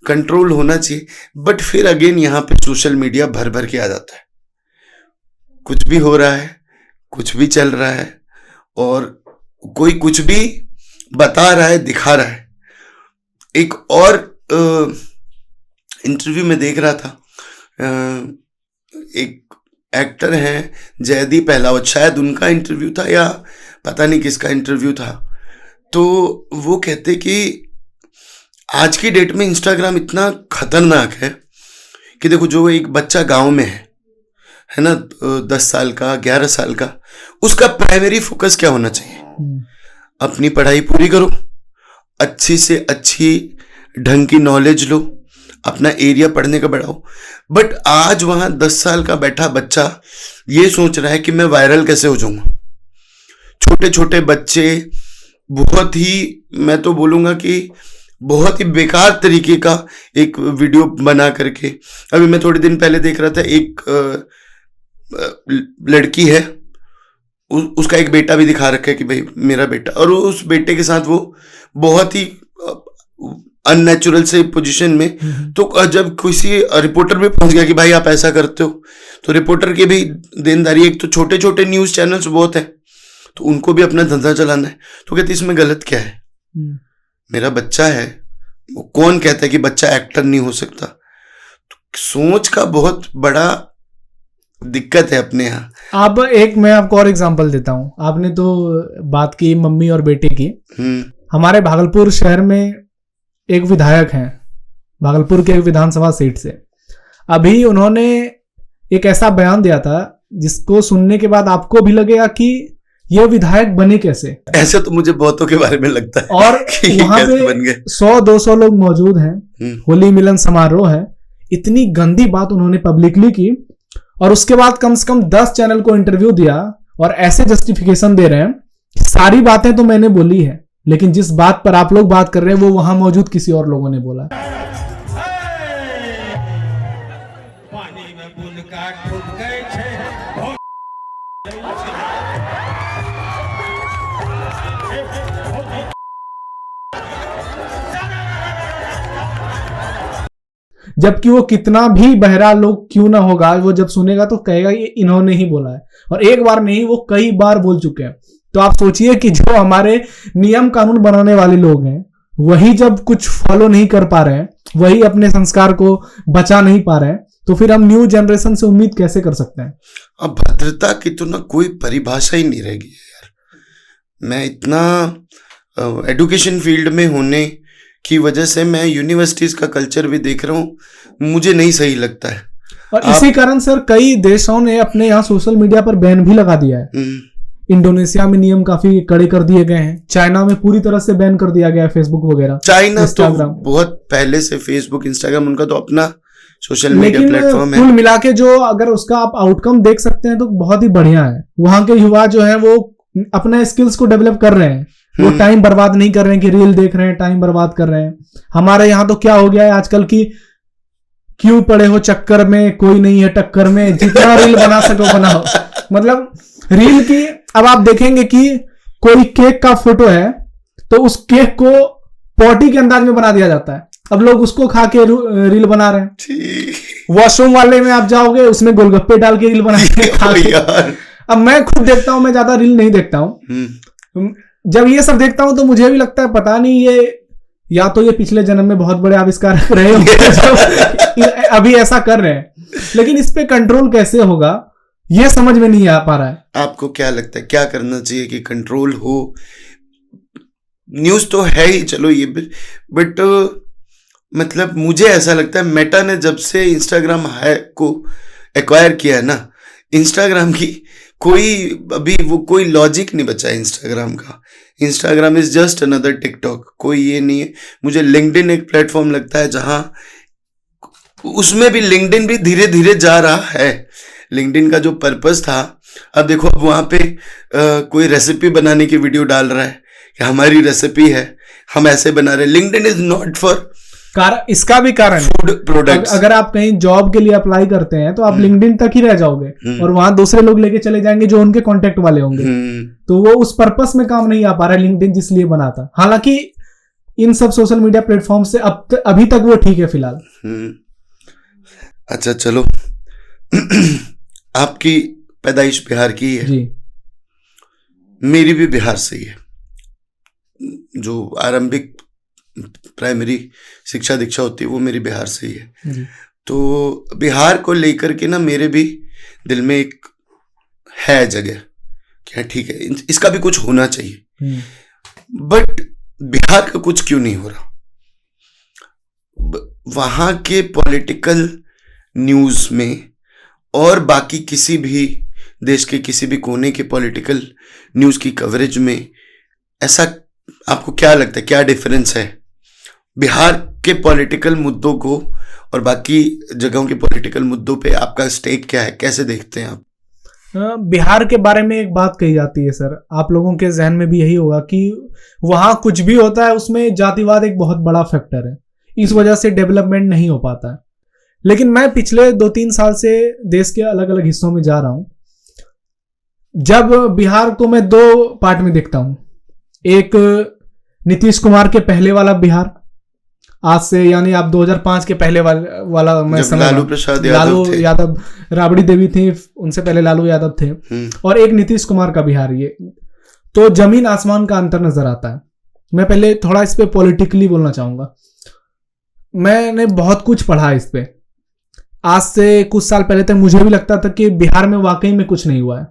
कंट्रोल होना चाहिए। बट फिर अगेन यहाँ पे सोशल मीडिया भर भर के आ जाता है, कुछ भी हो रहा है, कुछ भी चल रहा है, और कोई कुछ भी बता रहा है, दिखा रहा है। एक और इंटरव्यू में देख रहा था, एक एक्टर हैं जयदीप अहलावत, शायद उनका इंटरव्यू था या पता नहीं किसका इंटरव्यू था, तो वो कहते कि आज की डेट में इंस्टाग्राम इतना खतरनाक है कि देखो, जो एक बच्चा गांव में है ना, 10 साल का, 11 साल का, उसका प्राइमरी फोकस क्या होना चाहिए? अपनी पढ़ाई पूरी करो, अच्छी से अच्छी ढंग की नॉलेज लो, अपना एरिया पढ़ने का बढ़ाओ। बट आज वहां 10 साल का बैठा बच्चा ये सोच रहा है कि मैं वायरल कैसे हो जाऊंगा। छोटे छोटे बच्चे बहुत ही, मैं तो बोलूंगा कि बहुत ही बेकार तरीके का एक वीडियो बना करके, अभी मैं थोड़े दिन पहले देख रहा था, एक लड़की है, उसका एक बेटा भी दिखा रखा है कि भाई मेरा बेटा, और उस बेटे के साथ वो बहुत ही अननेचुरल से पोजीशन में, तो जब किसी रिपोर्टर भी पहुंच गया कि भाई आप ऐसा करते हो, तो रिपोर्टर की भी देनदारी, एक तो छोटे छोटे न्यूज चैनल्स बहुत हैं, तो उनको भी अपना धंधा चलाना है, तो कहते इसमें गलत क्या है? मेरा बच्चा है, वो कौन कहता है कि बच्चा एक्टर नहीं हो सकता? तो सोच का बहुत बड़ा दिक्कत है अपने यहाँ। अब एक मैं आपको और एग्जांपल देता हूँ। आपने तो बात की मम्मी और बेटे की। हमारे भागलपुर शहर में एक विधायक हैं, भागलपुर के एक विधानसभा सीट से। अभी उन्होंने एक ऐसा बयान दिया था जिसको सुनने के बाद आपको भी लगेगा कि ये विधायक बने कैसे। ऐसे तो मुझे बहुतों के बारे में लगता है, और वहां पे 100-200 लोग मौजूद हैं, होली मिलन समारोह है। इतनी गंदी बात उन्होंने पब्लिकली की, और उसके बाद कम से कम 10 चैनल को इंटरव्यू दिया, और ऐसे जस्टिफिकेशन दे रहे हैं सारी बातें तो मैंने बोली है, लेकिन जिस बात पर आप लोग बात कर रहे हैं वो वहां मौजूद किसी और लोगों ने बोला। पानी में बुन का डूब गए थे। जबकि वो कितना भी बहरा लोग क्यों ना होगा, वो जब सुनेगा तो कहेगा ये इन्होंने ही बोला है, और एक बार नहीं वो कई बार बोल चुके हैं। तो आप सोचिए कि जो हमारे नियम कानून बनाने वाले लोग हैं वही जब कुछ फॉलो नहीं कर पा रहे हैं, वही अपने संस्कार को बचा नहीं पा रहे हैं, तो फिर हम न्यू जनरेशन से उम्मीद कैसे कर सकते हैं? अब भद्रता की तो ना कोई परिभाषा ही नहीं रहेगी यार। मैं इतना एजुकेशन फील्ड में होने की वजह से मैं यूनिवर्सिटीज का कल्चर भी देख रहा हूँ, मुझे नहीं सही लगता है। और इसी कारण सर कई देशों ने अपने यहाँ सोशल मीडिया पर बैन भी लगा दिया है। इंडोनेशिया में नियम काफी कड़े कर दिए गए हैं, चाइना में पूरी तरह से बैन कर दिया गया है फेसबुक वगैरह। चाइना तो बहुत पहले से फेसबुक, इंस्टाग्राम, उनका तो अपना सोशल मीडिया प्लेटफॉर्म है। कुल मिला के जो अगर उसका आप आउटकम देख सकते हैं तो बहुत ही बढ़िया है। वहां के युवा जो है वो अपने स्किल्स को डेवलप कर रहे हैं, वो टाइम बर्बाद नहीं कर रहे हैं कि रील देख रहे हैं, टाइम बर्बाद कर रहे हैं। हमारे यहाँ तो क्या हो गया है आजकल की, क्यों पड़े हो चक्कर में, कोई नहीं है टक्कर में, जितना रील बना सको बनाओ। मतलब रील की, अब आप देखेंगे कि कोई केक का फोटो है तो उस केक को पॉटी के अंदाज में बना दिया जाता है, अब लोग उसको खा के रील बना रहे हैं। वॉशरूम वाले में आप जाओगे उसमें गोलगप्पे डाल के रील बना के खा के। अब मैं खुद देखता हूं, मैं ज्यादा रील नहीं देखता हूं। जब ये सब देखता हूं तो मुझे भी लगता है पता नहीं ये या तो ये पिछले जन्म में बहुत बड़े आविष्कार रहे होंगे अभी ऐसा कर रहे हैं, लेकिन इस पे कंट्रोल कैसे होगा ये समझ में नहीं आ पा रहा है। आपको क्या लगता है क्या करना चाहिए कि कंट्रोल हो? न्यूज तो है ही, चलो ये भी, बट मतलब मुझे ऐसा लगता है मेटा ने जब से इंस्टाग्राम है को एक्वायर किया है ना, इंस्टाग्राम की कोई अभी वो कोई लॉजिक नहीं बचा है इंस्टाग्राम का। Instagram is just another TikTok, कोई ये नहीं है। मुझे लिंक्डइन एक प्लेटफॉर्म लगता है जहां उसमें भी लिंक्डइन भी धीरे धीरे जा रहा है। लिंक्डइन का जो पर्पस था, अब देखो अब वहां पे कोई रेसिपी बनाने की वीडियो डाल रहा है कि हमारी रेसिपी है, हम ऐसे बना रहे। लिंक्डइन इज नॉट फॉर इसका भी कारण फूड प्रोडक्ट्स। अगर आप कहीं जॉब के लिए अप्लाई करते हैं तो आप लिंक्डइन तक ही रह जाओगे और वहां दूसरे लोग लेके चले जाएंगे जो उनके कांटेक्ट वाले होंगे। तो वो उस पर्पस में काम नहीं आ पा रहा है लिंक्डइन जिसलिए बना था। हालांकि इन सब सोशल मीडिया प्लेटफॉर्म से अभी तक वो ठीक है फिलहाल। अच्छा चलो आपकी पैदाइश बिहार की है जी। मेरी भी बिहार से ही है। जो आरंभिक प्राइमरी शिक्षा दीक्षा होती है वो मेरी बिहार से ही है जी। तो बिहार को लेकर के ना मेरे भी दिल में एक है जगह, क्या ठीक है इसका भी कुछ होना चाहिए, बट बिहार का कुछ क्यों नहीं हो रहा। वहां के पॉलिटिकल न्यूज में और बाकी किसी भी देश के किसी भी कोने के पॉलिटिकल न्यूज की कवरेज में ऐसा आपको क्या लगता है, क्या डिफरेंस है बिहार के पॉलिटिकल मुद्दों को और बाकी जगहों के पॉलिटिकल मुद्दों पे? आपका स्टेक क्या है, कैसे देखते हैं आप? बिहार के बारे में एक बात कही जाती है सर, आप लोगों के जहन में भी यही होगा कि वहां कुछ भी होता है उसमें जातिवाद एक बहुत बड़ा फैक्टर है, इस वजह से डेवलपमेंट नहीं हो पाता है। लेकिन मैं पिछले 2-3 साल से देश के अलग अलग हिस्सों में जा रहा हूं, जब बिहार को मैं 2 पार्ट में देखता हूं। एक नीतीश कुमार के पहले वाला बिहार, आज से यानी आप 2005 के पहले वाला मैं समझ, लालू यादव, राबड़ी देवी थी, उनसे पहले लालू यादव थे, और एक नीतीश कुमार का बिहार, ये तो जमीन आसमान का अंतर नजर आता है। मैं पहले थोड़ा इस पे पॉलिटिकली बोलना चाहूंगा। मैंने बहुत कुछ पढ़ा इस पे। आज से कुछ साल पहले तक मुझे भी लगता था कि बिहार में वाकई में कुछ नहीं हुआ है,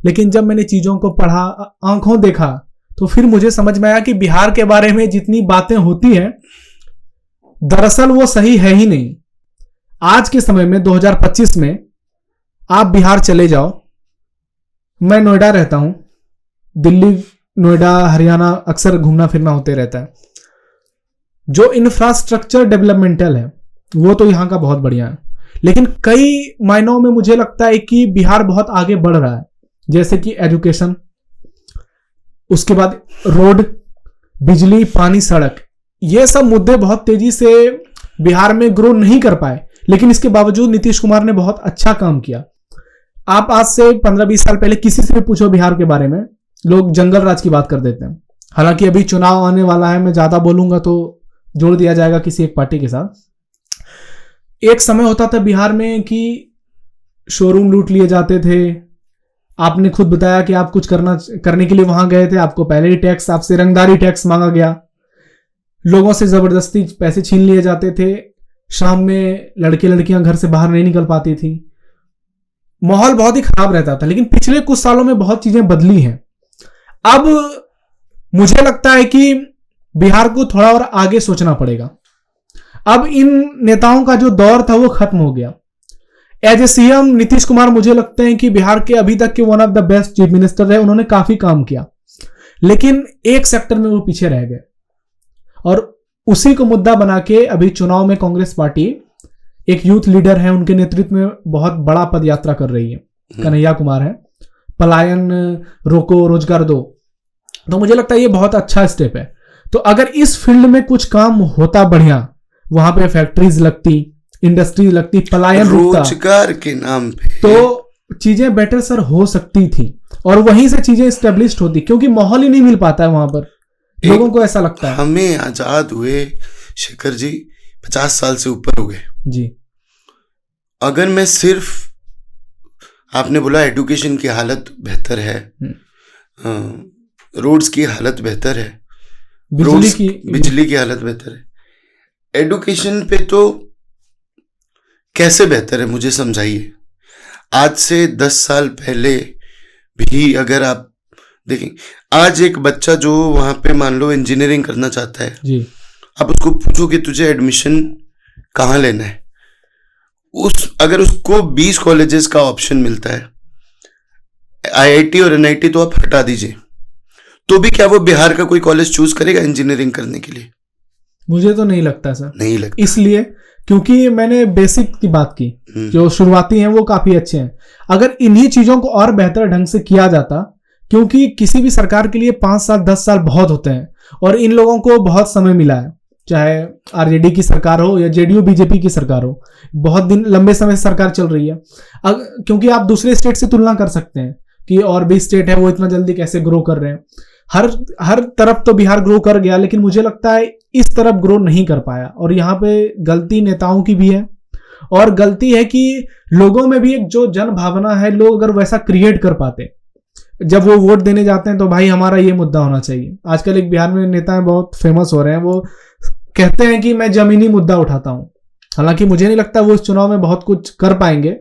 लेकिन जब मैंने चीजों को पढ़ा, आंखों देखा, तो फिर मुझे समझ में आया कि बिहार के बारे में जितनी बातें होती हैं दरअसल वो सही है ही नहीं। आज के समय में 2025 में आप बिहार चले जाओ, मैं नोएडा रहता हूं, दिल्ली, नोएडा, हरियाणा अक्सर घूमना फिरना होते रहता है। जो इंफ्रास्ट्रक्चर डेवलपमेंटल है वो तो यहां का बहुत बढ़िया है, लेकिन कई मायनों में मुझे लगता है कि बिहार बहुत आगे बढ़ रहा है, जैसे कि एजुकेशन, उसके बाद रोड, बिजली, पानी, सड़क, ये सब मुद्दे बहुत तेजी से बिहार में ग्रो नहीं कर पाए, लेकिन इसके बावजूद नीतीश कुमार ने बहुत अच्छा काम किया। आप आज से 15-20 साल पहले किसी से भी पूछो बिहार के बारे में, लोग जंगल राज की बात कर देते हैं। हालांकि अभी चुनाव आने वाला है, मैं ज्यादा बोलूंगा तो जोड़ दिया जाएगा किसी एक पार्टी के साथ। एक समय होता था बिहार में कि शोरूम लूट लिए जाते थे। आपने खुद बताया कि आप कुछ करने के लिए वहां गए थे, आपको पहले ही टैक्स, आपसे रंगदारी टैक्स मांगा गया, लोगों से जबरदस्ती पैसे छीन लिए जाते थे, शाम में लड़के लड़कियां घर से बाहर नहीं निकल पाती थी, माहौल बहुत ही खराब रहता था। लेकिन पिछले कुछ सालों में बहुत चीजें बदली हैं। अब मुझे लगता है कि बिहार को थोड़ा और आगे सोचना पड़ेगा। अब इन नेताओं का जो दौर था वो खत्म हो गया। As a CM Nitish Kumar मुझे लगते हैं कि बिहार के अभी तक के one of the best chief minister रहे, उन्होंने काफी काम किया, लेकिन एक सेक्टर में वो पीछे रह गए, और उसी को मुद्दा बना के अभी चुनाव में कांग्रेस पार्टी, एक यूथ लीडर है, उनके नेतृत्व में बहुत बड़ा पद यात्रा कर रही है, कन्हैया कुमार है, पलायन रोको रोजगार दो। तो मुझे लगता है ये बहुत अच्छा स्टेप है। तो अगर इस फील्ड में कुछ काम होता बढ़िया, वहां पे फैक्ट्रीज लगती, इंडस्ट्रीज लगती, पलायन रुकता, रोजगार के नाम पे, तो चीजें बेटर सर हो सकती थी, और वहीं से चीजें स्टेब्लिश होती, क्योंकि माहौल ही नहीं मिल पाता है वहां पर, लोगों को ऐसा लगता है। हमें आजाद हुए शेखर जी 50 साल से ऊपर हो गए जी। अगर मैं सिर्फ, आपने बोला एजुकेशन की हालत बेहतर है, रोड्स की हालत बेहतर है, बिजली की हालत बेहतर है, एजुकेशन पे तो कैसे बेहतर है मुझे समझाइए। आज से 10 साल पहले भी अगर आप देखें, आज एक बच्चा जो वहां पे मान लो इंजीनियरिंग करना चाहता है जी, आप उसको पूछो कि तुझे एडमिशन कहाँ लेना है, अगर उसको 20 कॉलेजेस का ऑप्शन मिलता है, आईआईटी और एनआईटी तो आप हटा दीजिए, तो भी क्या वो बिहार का कोई कॉलेज चूज करेगा इंजीनियरिंग करने के लिए? मुझे तो नहीं लगता सर, नहीं लगता। इसलिए क्योंकि मैंने बेसिक की बात की, जो शुरुआती हैं वो काफी अच्छे हैं। अगर इन्हीं चीजों को और बेहतर ढंग से किया जाता, क्योंकि किसी भी सरकार के लिए 5 साल 10 साल बहुत होते हैं, और इन लोगों को बहुत समय मिला है, चाहे आरजेडी की सरकार हो या जेडीयू बीजेपी की सरकार हो, बहुत दिन लंबे समय से सरकार चल रही है। क्योंकि आप दूसरे स्टेट से तुलना कर सकते हैं कि और भी स्टेट है वो इतना जल्दी कैसे ग्रो कर रहे हैं। हर तरफ तो बिहार ग्रो कर गया, लेकिन मुझे लगता है इस तरफ ग्रो नहीं कर पाया। और यहाँ पे गलती नेताओं की भी है, और गलती है कि लोगों में भी एक जो जन भावना है, लोग अगर वैसा क्रिएट कर पाते जब वो वोट देने जाते हैं, तो भाई हमारा ये मुद्दा होना चाहिए। आजकल एक बिहार में नेता है, बहुत फेमस हो रहे हैं, वो कहते हैं कि मैं जमीनी मुद्दा उठाता हूं। हालांकि मुझे नहीं लगता वो इस चुनाव में बहुत कुछ कर पाएंगे,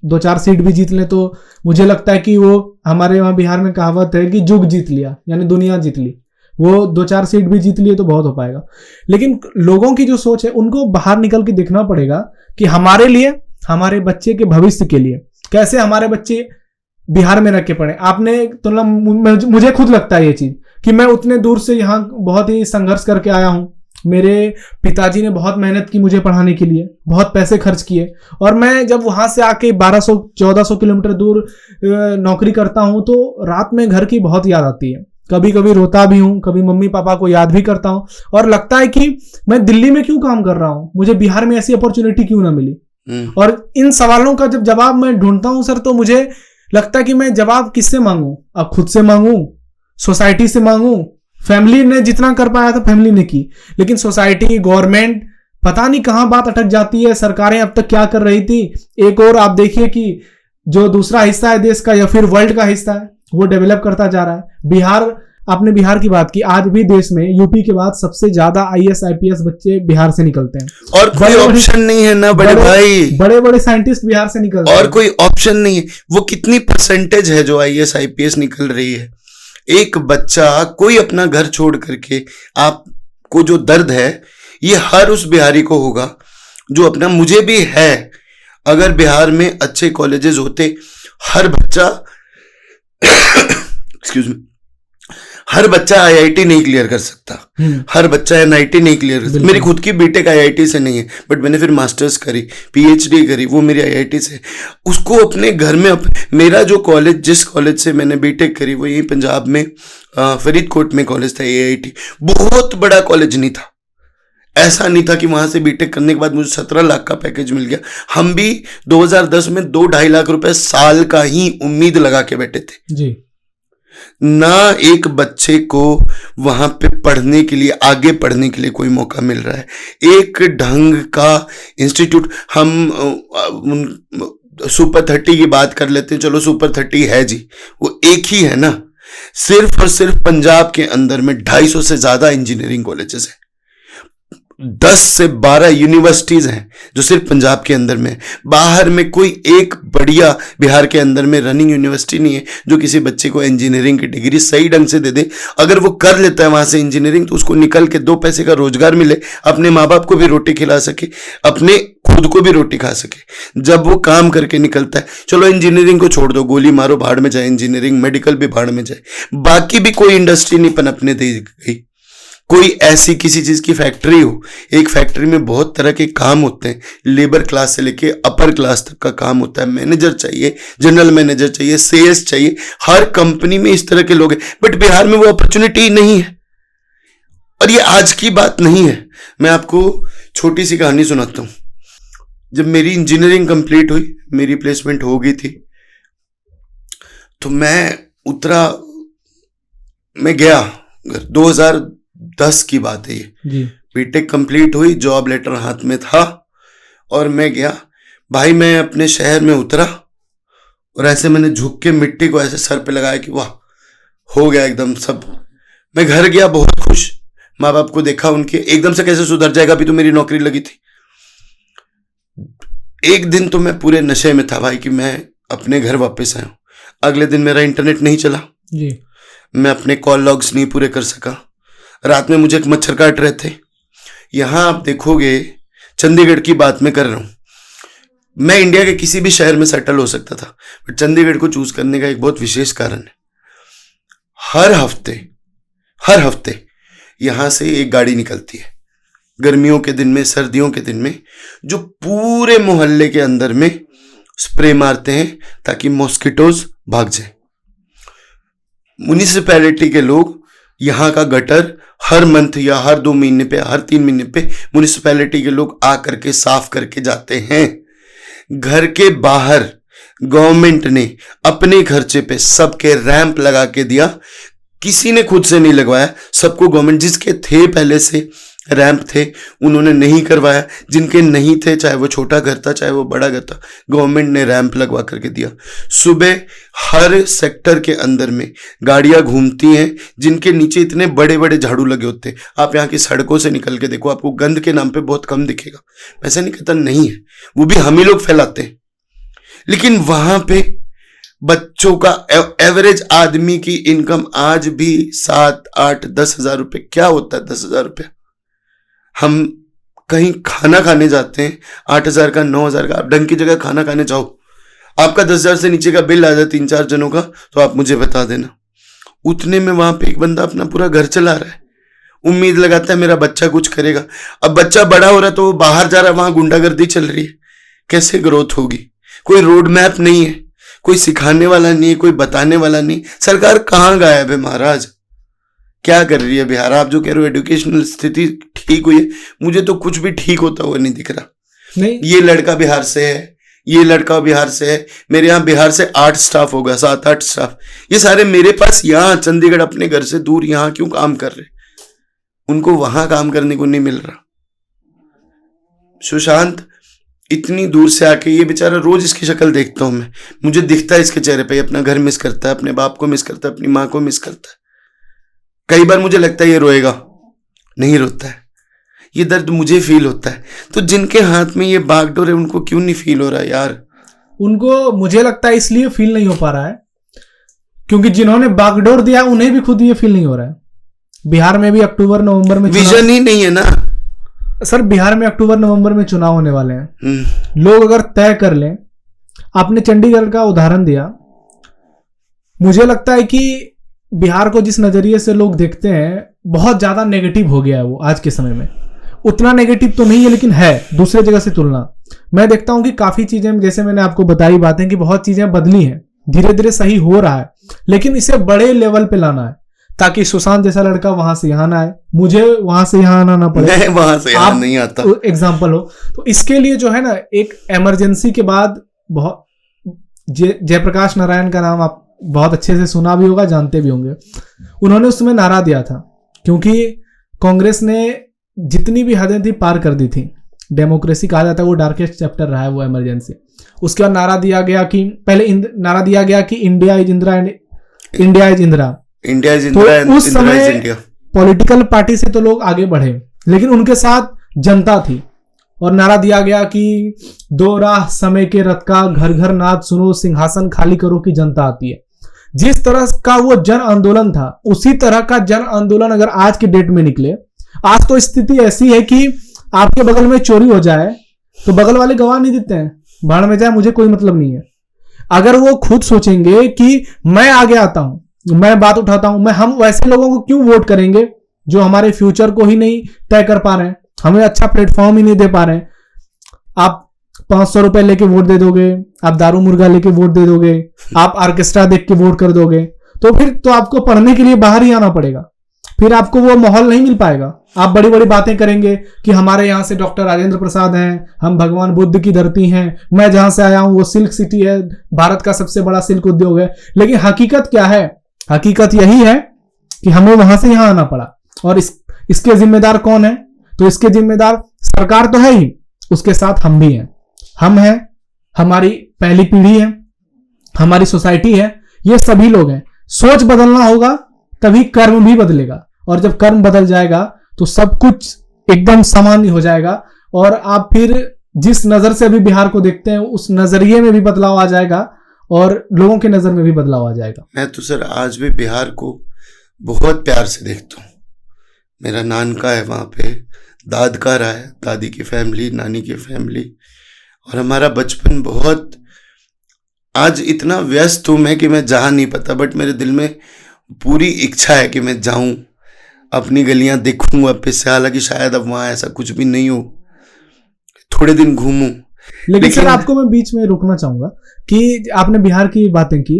2-4 सीट भी जीत ले तो मुझे लगता है कि वो, हमारे वहां बिहार में कहावत है कि जुग जीत लिया, यानी दुनिया जीत ली। वो 2-4 सीट भी जीत लिए तो बहुत हो पाएगा। लेकिन लोगों की जो सोच है, उनको बाहर निकल के देखना पड़ेगा कि हमारे लिए, हमारे बच्चे के भविष्य के लिए कैसे हमारे बच्चे बिहार में रख के पड़े। आपने तुलना, मुझे खुद लगता है ये चीज कि मैं उतने दूर से यहाँ बहुत ही संघर्ष करके आया हूँ। मेरे पिताजी ने बहुत मेहनत की मुझे पढ़ाने के लिए, बहुत पैसे खर्च किए, और मैं जब वहां से आके 1200-1400 किलोमीटर दूर नौकरी करता हूं तो रात में घर की बहुत याद आती है। कभी कभी रोता भी हूं, कभी मम्मी पापा को याद भी करता हूं, और लगता है कि मैं दिल्ली में क्यों काम कर रहा हूं, मुझे बिहार में ऐसी अपॉर्चुनिटी क्यों ना मिली। और इन सवालों का जब जवाब मैं ढूंढता हूं सर, तो मुझे लगता है कि मैं जवाब किससे मांगू। अब खुद से मांगू, सोसाइटी से मांगू। फैमिली ने जितना कर पाया था फैमिली ने की, लेकिन सोसाइटी, गवर्नमेंट, पता नहीं कहां बात अटक जाती है। सरकारें अब तक क्या कर रही थी। एक और आप देखिए कि जो दूसरा हिस्सा है देश का या फिर वर्ल्ड का हिस्सा है, वो डेवलप करता जा रहा है। बिहार, आपने बिहार की बात की, आज भी देश में यूपी के बाद सबसे ज्यादा IAS IPS बच्चे बिहार से निकलते हैं। और कोई ऑप्शन नहीं है ना बड़े भाई, बड़े बड़े साइंटिस्ट बिहार से निकलते हैं, और कोई ऑप्शन नहीं है। वो कितनी परसेंटेज है जो IAS IPS निकल रही है। एक बच्चा, कोई अपना घर छोड़ करके, आपको जो दर्द है ये हर उस बिहारी को होगा जो अपना, मुझे भी है। अगर बिहार में अच्छे कॉलेजेस होते, हर बच्चा एक्सक्यूज मी, हर बच्चा IIT नहीं क्लियर कर सकता, हर बच्चा NIT नहीं क्लियर कर सकता। मेरी खुद की बीटेक IIT से नहीं है, बट मैंने फिर मास्टर्स करी, PhD करी, वो मेरी IIT से। उसको अपने घर में मेरा जो कॉलेज, जिस कॉलेज से मैंने बीटेक करी, वो यही पंजाब में फरीदकोट में कॉलेज था, AIT। बहुत बड़ा कॉलेज नहीं था, ऐसा नहीं था कि वहां से बीटेक करने के बाद मुझे 17 लाख का पैकेज मिल गया। हम भी 2010 में 2-2.5 लाख रुपए साल का ही उम्मीद लगा के बैठे थे जी। ना एक बच्चे को वहां पे पढ़ने के लिए, आगे पढ़ने के लिए कोई मौका मिल रहा है। एक ढंग का इंस्टीट्यूट, हम सुपर 30 की बात कर लेते हैं, चलो सुपर 30 है जी, वो एक ही है ना। सिर्फ और सिर्फ पंजाब के अंदर में 250 से ज्यादा इंजीनियरिंग कॉलेजेस हैं, 10 से 12 यूनिवर्सिटीज हैं जो सिर्फ पंजाब के अंदर में। बाहर में कोई एक बढ़िया, बिहार के अंदर में रनिंग यूनिवर्सिटी नहीं है जो किसी बच्चे को इंजीनियरिंग की डिग्री सही ढंग से दे दे। अगर वो कर लेता है वहां से इंजीनियरिंग, तो उसको निकल के 2 पैसे का रोजगार मिले, अपने माँ बाप को भी रोटी खिला सके, अपने खुद को भी रोटी खा सके। जब वो काम करके निकलता है, चलो इंजीनियरिंग को छोड़ दो, गोली मारो भाड़ में जाए इंजीनियरिंग, मेडिकल भी भाड़ में जाए, बाकी भी कोई इंडस्ट्री नहीं पनपने दी गई। कोई ऐसी किसी चीज की फैक्ट्री हो, एक फैक्ट्री में बहुत तरह के काम होते हैं, लेबर क्लास से लेके अपर क्लास तक का काम होता है। मैनेजर चाहिए, जनरल मैनेजर चाहिए, सेल्स चाहिए, हर कंपनी में इस तरह के लोग हैं। बट बिहार में वो अपॉर्चुनिटी नहीं है, और ये आज की बात नहीं है। मैं आपको छोटी सी कहानी सुनाता हूं। जब मेरी इंजीनियरिंग कंप्लीट हुई, मेरी प्लेसमेंट हो गई थी, तो मैं उतरा, मैं गया, 2010 की बात है ये जी। बीटेक कंप्लीट हुई, जॉब लेटर हाथ में था, और मैं गया भाई। मैं अपने शहर में उतरा और ऐसे मैंने झुक के मिट्टी को ऐसे सर पे लगाया कि वाह, हो गया एकदम सब। मैं घर गया बहुत खुश, माँ बाप को देखा, उनके एकदम से कैसे सुधर जाएगा, अभी तो मेरी नौकरी लगी थी। एक दिन तो मैं पूरे नशे में था भाई कि मैं अपने घर वापस आया हूं। अगले दिन मेरा इंटरनेट नहीं चला जी। मैं अपने कॉल लॉग्स नहीं पूरे कर सका। रात में मुझे मच्छर काट रहे थे। यहां आप देखोगे, चंडीगढ़ की बात मैं कर रहा हूं। मैं इंडिया के किसी भी शहर में सेटल हो सकता था, बट चंडीगढ़ को चूज करने का एक बहुत विशेष कारण है। हर हफ्ते यहां से एक गाड़ी निकलती है, गर्मियों के दिन में, सर्दियों के दिन में, जो पूरे मोहल्ले के अंदर में स्प्रे मारते हैं ताकि मॉस्किटोज भाग जाए। म्युनिसिपैलिटी के लोग यहाँ का गटर हर मंथ या हर 2 महीने पे, हर 3 महीने पे म्युनिसिपैलिटी के लोग आकर के साफ करके जाते हैं। घर के बाहर गवर्नमेंट ने अपने खर्चे पे सबके रैंप लगा के दिया, किसी ने खुद से नहीं लगवाया, सबको गवर्नमेंट, जिसके थे पहले से रैंप थे उन्होंने नहीं करवाया, जिनके नहीं थे, चाहे वो छोटा घर था चाहे वो बड़ा घर था, गवर्नमेंट ने रैंप लगवा करके दिया। सुबह हर सेक्टर के अंदर में गाड़ियां घूमती हैं जिनके नीचे इतने बड़े बड़े झाड़ू लगे होते हैं। आप यहाँ की सड़कों से निकल के देखो, आपको गंद के नाम पे बहुत कम दिखेगा, ऐसा नहीं कहता नहीं है, वो भी हम ही लोग फैलाते हैं। लेकिन वहां पे बच्चों का एवरेज आदमी की इनकम आज भी 7, 8, 10 हजार रुपये। क्या होता है 10 हजार रुपये? हम कहीं खाना खाने जाते हैं 8 हजार का, 9 हजार का, आप ढंग की जगह खाना खाने जाओ, आपका 10 हजार से नीचे का बिल आ जाए 3-4 जनों का, तो आप मुझे बता देना। उतने में वहां पे एक बंदा अपना पूरा घर चला रहा है, उम्मीद लगाता है मेरा बच्चा कुछ करेगा। अब बच्चा बड़ा हो रहा है तो वो बाहर जा रहा है, वहां गुंडागर्दी चल रही है, कैसे ग्रोथ होगी? कोई रोड मैप नहीं है, कोई सिखाने वाला नहीं है, कोई बताने वाला नहीं। सरकार कहाँ गायब है महाराज? क्या कर रही है बिहार? आप जो कह रहे हो एजुकेशनल स्थिति ठीक हुई है, मुझे तो कुछ भी ठीक होता हुआ नहीं दिख रहा। नहीं, ये लड़का बिहार से है, ये लड़का बिहार से है, मेरे यहाँ बिहार से 8 स्टाफ होगा, 7-8 स्टाफ, ये सारे मेरे पास यहाँ चंडीगढ़ अपने घर से दूर यहाँ क्यों काम कर रहे? उनको वहां काम करने को नहीं मिल रहा। सुशांत इतनी दूर से आके, ये बेचारा रोज इसकी शक्ल देखता हूं मैं, मुझे दिखता है इसके चेहरे पे अपना घर मिस करता है, अपने बाप को मिस करता है, अपनी माँ को मिस करता है। कई बार मुझे लगता है ये रोएगा, नहीं रोता है, ये दर्द मुझे फील होता है। तो जिनके हाथ में ये बागडोर है उनको क्यों नहीं फील हो रहा यार? उनको मुझे लगता है इसलिए फील नहीं हो पा रहा है क्योंकि जिन्होंने बागडोर दिया उन्हें भी खुद ये फील नहीं हो रहा है। बिहार में भी अक्टूबर नवंबर में विजन ही नहीं है ना सर। बिहार में अक्टूबर नवंबर में चुनाव होने वाले हैं। लोग अगर तय कर लें, आपने चंडीगढ़ का उदाहरण दिया, मुझे लगता है कि बिहार को जिस नजरिए से लोग देखते हैं बहुत ज्यादा नेगेटिव हो गया है वो आज के समय में। उतना नेगेटिव तो नहीं है लेकिन है दूसरे जगह से तुलना। मैं देखता हूं कि काफी चीजें, जैसे मैंने आपको बताई बातें, कि बहुत चीजें बदली हैं, धीरे धीरे सही हो रहा है, लेकिन इसे बड़े लेवल पे लाना है ताकि सुशांत जैसा लड़का वहां से यहां ना आए, मुझे वहां से यहां आना ना पड़े, मैं वहां से यहां नहीं आता, एग्जाम्पल हो। तो इसके लिए जो है ना, एक इमरजेंसी के बाद बहुत जयप्रकाश नारायण का नाम आप बहुत अच्छे से सुना भी होगा, जानते भी होंगे। उन्होंने उस समय नारा दिया था क्योंकि कांग्रेस ने जितनी भी हदें थी पार कर दी थी। डेमोक्रेसी कहा जाता है वो डार्केस्ट चैप्टर रहा है वो इमरजेंसी। उसके बाद नारा दिया गया कि नारा दिया गया कि India is Indira and India is Indira. India is Indira तो उस समय पॉलिटिकल पार्टी से तो लोग आगे बढ़े, लेकिन उनके साथ जनता थी और नारा दिया गया कि दो राह समय के रथ का, घर घर नाद सुनो, सिंहासन खाली करो कि जनता आती है। जिस तरह का वो जन आंदोलन था, उसी तरह का जन आंदोलन अगर आज की डेट में निकले। आज तो स्थिति ऐसी है कि आपके बगल में चोरी हो जाए तो बगल वाले गवाह नहीं देते हैं, भाड़ में जाए मुझे कोई मतलब नहीं है। अगर वो खुद सोचेंगे कि मैं आगे आता हूं, मैं बात उठाता हूं, हम वैसे लोगों को क्यों वोट करेंगे जो हमारे फ्यूचर को ही नहीं तय कर पा रहे हैं, हमें अच्छा प्लेटफॉर्म ही नहीं दे पा रहे हैं। आप 500 रुपए लेके वोट दे दोगे, आप दारू मुर्गा लेके वोट दे दोगे, आप ऑर्केस्ट्रा देख के वोट कर दोगे, तो फिर तो आपको पढ़ने के लिए बाहर ही आना पड़ेगा, फिर आपको वो माहौल नहीं मिल पाएगा। आप बड़ी बड़ी बातें करेंगे कि हमारे यहाँ से डॉक्टर राजेंद्र प्रसाद हैं, हम भगवान बुद्ध की धरती हैं, मैं जहां से आया हूं वो सिल्क सिटी है, भारत का सबसे बड़ा सिल्क उद्योग है। लेकिन हकीकत क्या है? हकीकत यही है कि हमें वहां से यहां आना पड़ा। और इसके जिम्मेदार कौन है? तो इसके जिम्मेदार सरकार तो है ही, उसके साथ हम भी हैं। हम हैं, हमारी पहली पीढ़ी है, हमारी सोसाइटी है, ये सभी लोग हैं। सोच बदलना होगा तभी कर्म भी बदलेगा, और जब कर्म बदल जाएगा तो सब कुछ एकदम सामान्य हो जाएगा और आप फिर जिस नजर से अभी बिहार को देखते हैं उस नजरिए में भी बदलाव आ जाएगा और लोगों के नजर में भी बदलाव आ जाएगा। मैं तो सर आज भी बिहार को बहुत प्यार से देखता हूँ। मेरा नानका है वहाँ पे, दादका रहा है, दादी की फैमिली, नानी की फैमिली, और हमारा बचपन बहुत, आज इतना व्यस्त हूँ मैं कि मैं जा नहीं पाता, बट मेरे दिल में पूरी इच्छा है कि मैं जाऊं, अपनी गलियां देखूं वापस से। हालांकि शायद अब वहां ऐसा कुछ भी नहीं हो, थोड़े दिन घूमूं। लेकिन सर आपको मैं बीच में रोकना चाहूंगा कि आपने बिहार की बातें की,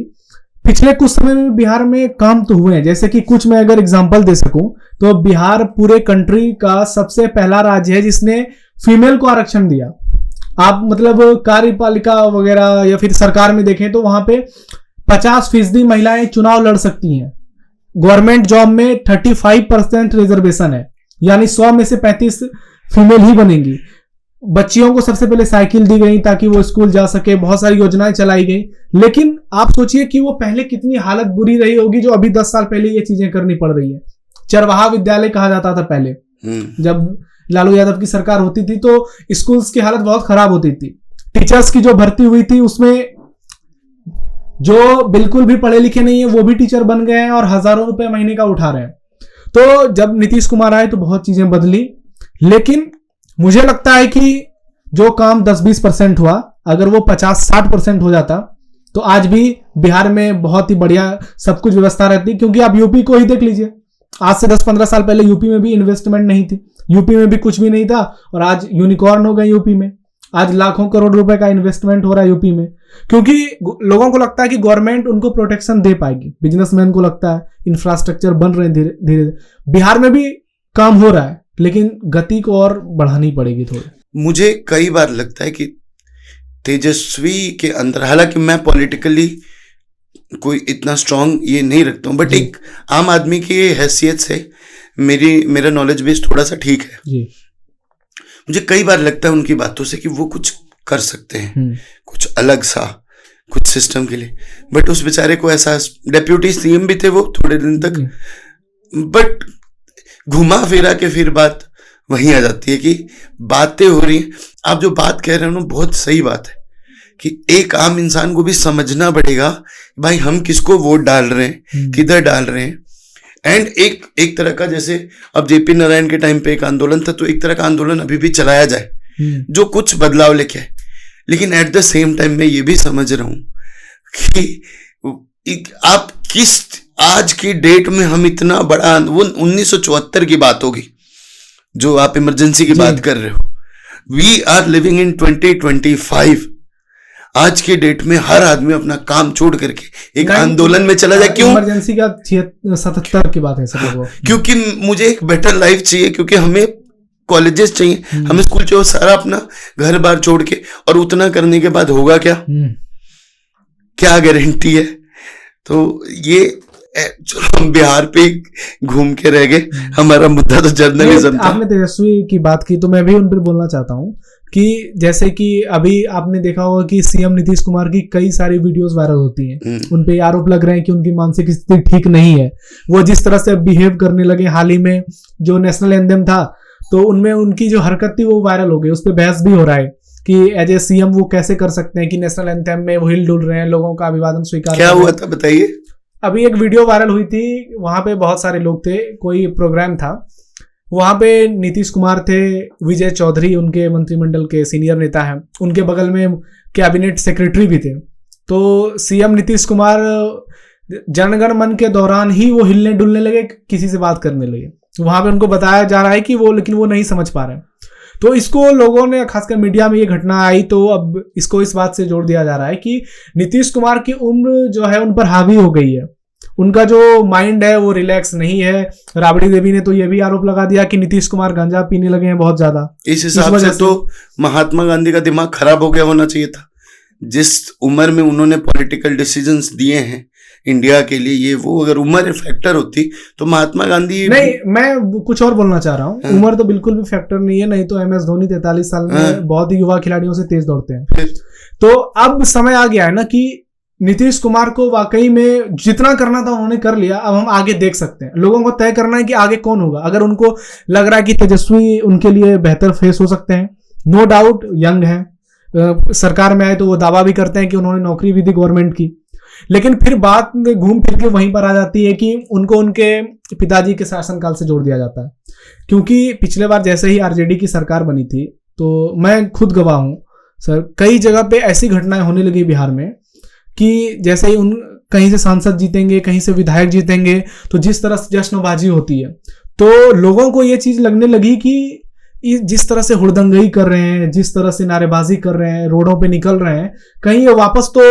पिछले कुछ समय में बिहार में काम तो हुए हैं। जैसे कि कुछ मैं अगर एग्जांपल दे सकूं तो बिहार पूरे कंट्री का सबसे पहला राज्य है जिसने फीमेल को आरक्षण दिया। आप मतलब कार्यपालिका वगैरह या फिर सरकार में देखें तो वहां पे 50% महिलाएं चुनाव लड़ सकती हैं। गवर्नमेंट जॉब में 35% रिजर्वेशन है। यानी 100 में से 35 फीमेल ही बनेंगी। बच्चियों को सबसे पहले साइकिल दी गई ताकि वो स्कूल जा सके, बहुत सारी योजनाएं चलाई गई। लेकिन आप सोचिए कि वो पहले कितनी हालत बुरी रही होगी जो अभी 10 साल पहले ये चीजें करनी पड़ रही है। चरवाहा विद्यालय कहा जाता था पहले, जब लालू यादव की सरकार होती थी तो स्कूल्स की हालत बहुत खराब होती थी। टीचर्स की जो भर्ती हुई थी उसमें जो बिल्कुल भी पढ़े लिखे नहीं है वो भी टीचर बन गए हैं और हजारों रुपए महीने का उठा रहे हैं। तो जब नीतीश कुमार आए तो बहुत चीजें बदली, लेकिन मुझे लगता है कि जो काम 10-20% हुआ, अगर वो 50-60% हो जाता तो आज भी बिहार में बहुत ही बढ़िया सब कुछ व्यवस्था रहती। क्योंकि आप यूपी को ही देख लीजिए, आज से 10-15 साल पहले यूपी में भी इन्वेस्टमेंट नहीं थी, यूपी में भी कुछ भी नहीं था, और आज यूनिकॉर्न हो गए यूपी में। आज लाखों करोड़ रुपए का इन्वेस्टमेंट हो रहा है यूपी में, क्योंकि लोगों को लगता है कि गवर्नमेंट उनको प्रोटेक्शन दे पाएगी। बिजनेसमैन को लगता है इंफ्रास्ट्रक्चर बन रहे हैं धीरे धीरे। बिहार में भी काम हो रहा है, लेकिन गति को और बढ़ानी पड़ेगी थोड़ी। मुझे कई बार लगता है कि तेजस्वी के अंदर, हालांकि मैं पॉलिटिकली कोई इतना स्ट्रांग ये नहीं रखता हूँ, बट एक आम आदमी की हैसियत से मेरा नॉलेज बेस थोड़ा सा ठीक है जी। मुझे कई बार लगता है उनकी बातों से कि वो कुछ कर सकते हैं, कुछ अलग सा, कुछ सिस्टम के लिए। बट उस बेचारे को एहसास, डेप्यूटी सीएम भी थे वो थोड़े दिन तक, बट घुमा फिरा के फिर बात वहीं आ जाती है कि बातें हो रही हैं। आप जो बात कह रहे हो ना, बहुत सही बात है कि एक आम इंसान को भी समझना पड़ेगा भाई हम किसको वोट डाल रहे हैं, किधर डाल रहे हैं। एंड एक तरह का, जैसे अब जेपी नारायण के टाइम पे एक आंदोलन था, तो एक तरह का आंदोलन अभी भी चलाया जाए जो कुछ बदलाव लेके आए। लेकिन एट द सेम टाइम मैं ये भी समझ रहा हूं कि आप किस, आज की डेट में हम इतना बड़ा, वो 1974 की बात होगी जो आप इमरजेंसी की बात कर रहे हो। We are living in 2025। आज के डेट में हर आदमी अपना काम छोड़ करके एक आंदोलन में चला जाए। क्यों? इमरजेंसी का 77 की बात है सब लोगों। क्योंकि मुझे एक बेटर लाइफ चाहिए, क्योंकि हमें कॉलेजेस चाहिए, हमें स्कूल चाहिए, सारा अपना घर बार छोड़ के, और उतना करने के बाद होगा क्या, क्या गारंटी है? तो ये चलो हम बिहार पे घूम के रह गए, हमारा मुद्दा तो जर्नलिज्म था। आपने तेजस्वी की बात की तो मैं भी उन पर बोलना चाहता हूँ कि जैसे कि अभी आपने देखा होगा कि सीएम नीतीश कुमार की कई सारी वीडियोस वायरल होती हैं, उन पे आरोप लग रहे हैं कि उनकी मानसिक स्थिति ठीक नहीं है। वो जिस तरह से बिहेव करने लगे, हाल ही में जो नेशनल एंथम था तो उनमें उनकी जो हरकत थी वो वायरल हो गई, उस पर बहस भी हो रहा है कि एज ए सीएम वो कैसे कर सकते हैं कि नेशनल एंथम में वो हिल डुल रहे हैं, लोगों का अभिवादन स्वीकार। क्या हुआ था बताइए? अभी एक वीडियो वायरल हुई थी, वहां पे बहुत सारे लोग थे, कोई प्रोग्राम था, वहां पे नीतीश कुमार थे, विजय चौधरी उनके मंत्रिमंडल के सीनियर नेता हैं, उनके बगल में कैबिनेट सेक्रेटरी भी थे। तो सीएम नीतीश कुमार जनगण मन के दौरान ही वो हिलने डुलने लगे, किसी से बात करने लगे। वहां पे उनको बताया जा रहा है कि वो, लेकिन वो नहीं समझ पा रहे। तो इसको लोगों ने, खासकर मीडिया में ये घटना आई तो अब इसको इस बात से जोड़ दिया जा रहा है कि नीतीश कुमार की उम्र जो है उन पर हावी हो गई है, उनका जो माइंड है वो रिलैक्स नहीं है। राबड़ी देवी ने तो ये भी आरोप लगा दिया कि नीतीश कुमार गांजा पीने लगे हैं बहुत ज्यादा। इस हिसाब से तो महात्मा गांधी का दिमाग खराब हो गया होना चाहिए था, जिस उम्र में उन्होंने पॉलिटिकल डिसीजंस दिए हैं इंडिया के लिए। ये वो अगर उम्र फैक्टर होती तो महात्मा गांधी नहीं, मैं कुछ और बोलना चाह रहा हूँ। उम्र तो बिल्कुल भी फैक्टर नहीं है, नहीं तो एमएस धोनी 43 साल में बहुत ही युवा खिलाड़ियों से तेज दौड़ते हैं। तो अब समय आ गया है ना कि नीतीश कुमार को वाकई में जितना करना था उन्होंने कर लिया, अब हम आगे देख सकते हैं। लोगों को तय करना है कि आगे कौन होगा। अगर उनको लग रहा है कि तेजस्वी उनके लिए बेहतर फेस हो सकते हैं, नो डाउट यंग है, सरकार में आए तो वो दावा भी करते हैं कि उन्होंने नौकरी भी दी गवर्नमेंट की, लेकिन फिर बात घूम फिर के वहीं पर आ जाती है कि उनको उनके पिताजी के शासनकाल से जोड़ दिया जाता है। क्योंकि पिछले बार जैसे ही आरजेडी की सरकार बनी थी, तो मैं खुद गवाह हूं सर, कई जगह पे ऐसी घटनाएं होने लगी बिहार में कि जैसे ही उन कहीं से सांसद जीतेंगे, कहीं से विधायक जीतेंगे, तो जिस तरह से जश्नबाजी होती है, तो लोगों को ये चीज लगने लगी कि जिस तरह से हुड़दंगई कर रहे हैं, जिस तरह से नारेबाजी कर रहे हैं, रोडों पे निकल रहे हैं, कहीं ये वापस तो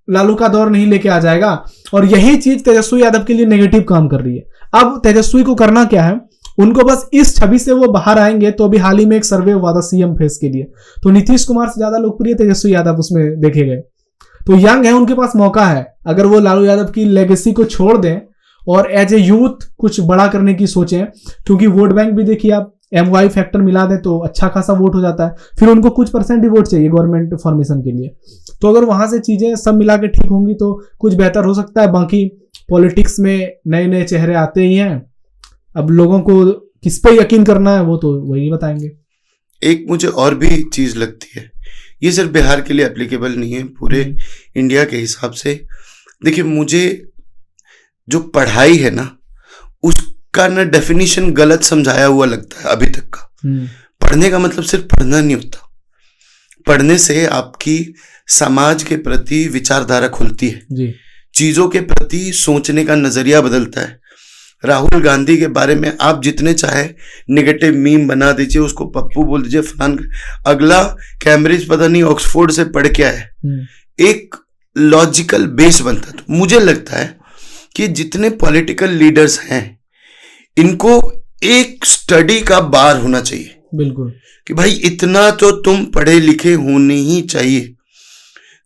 लालू का दौर नहीं लेके आ जाएगा। और यही चीज तेजस्वी यादव के लिए नेगेटिव काम कर रही है। अब तेजस्वी को करना क्या है, उनको बस इस छवि से वो बाहर आएंगे। तो अभी हाल ही में एक सर्वे हुआ था सीएम फेस के लिए, तो नीतीश कुमार से ज्यादा लोकप्रिय तेजस्वी यादव उसमें देखे गए। तो यंग है, उनके पास मौका है। अगर वो लालू यादव की लेगेसी को छोड़ दें और एज ए यूथ कुछ बड़ा करने की सोचें, क्योंकि वोट बैंक भी देखिए आप MY फैक्टर मिला दें तो अच्छा खासा वोट हो जाता है, फिर उनको कुछ % ही वोट चाहिए गवर्नमेंट फॉर्मेशन के लिए। तो अगर वहां से चीजें सब मिला के ठीक होंगी तो कुछ बेहतर हो सकता है। बाकी पॉलिटिक्स में नए नए चेहरे आते ही हैं, अब लोगों को किस पे यकीन करना है वो तो वही बताएंगे। एक मुझे और भी चीज लगती है, ये सिर्फ बिहार के लिए एप्लीकेबल नहीं है, पूरे इंडिया के हिसाब से। देखिए, मुझे जो पढ़ाई है ना उसका ना डेफिनेशन गलत समझाया हुआ लगता है अभी तक का। पढ़ने का मतलब सिर्फ पढ़ना नहीं होता, पढ़ने से आपकी समाज के प्रति विचारधारा खुलती है जी। चीजों के प्रति सोचने का नजरिया बदलता है। राहुल गांधी के बारे में आप जितने चाहे नेगेटिव मीम बना दीजिए, उसको पप्पू बोल दीजिए, फलान, अगला कैम्ब्रिज पता नहीं ऑक्सफोर्ड से पढ़ के आए, एक लॉजिकल बेस बनता है। तो मुझे लगता है कि जितने पॉलिटिकल लीडर्स हैं इनको एक स्टडी का बार होना चाहिए, बिल्कुल, कि भाई इतना तो तुम पढ़े लिखे होने ही चाहिए।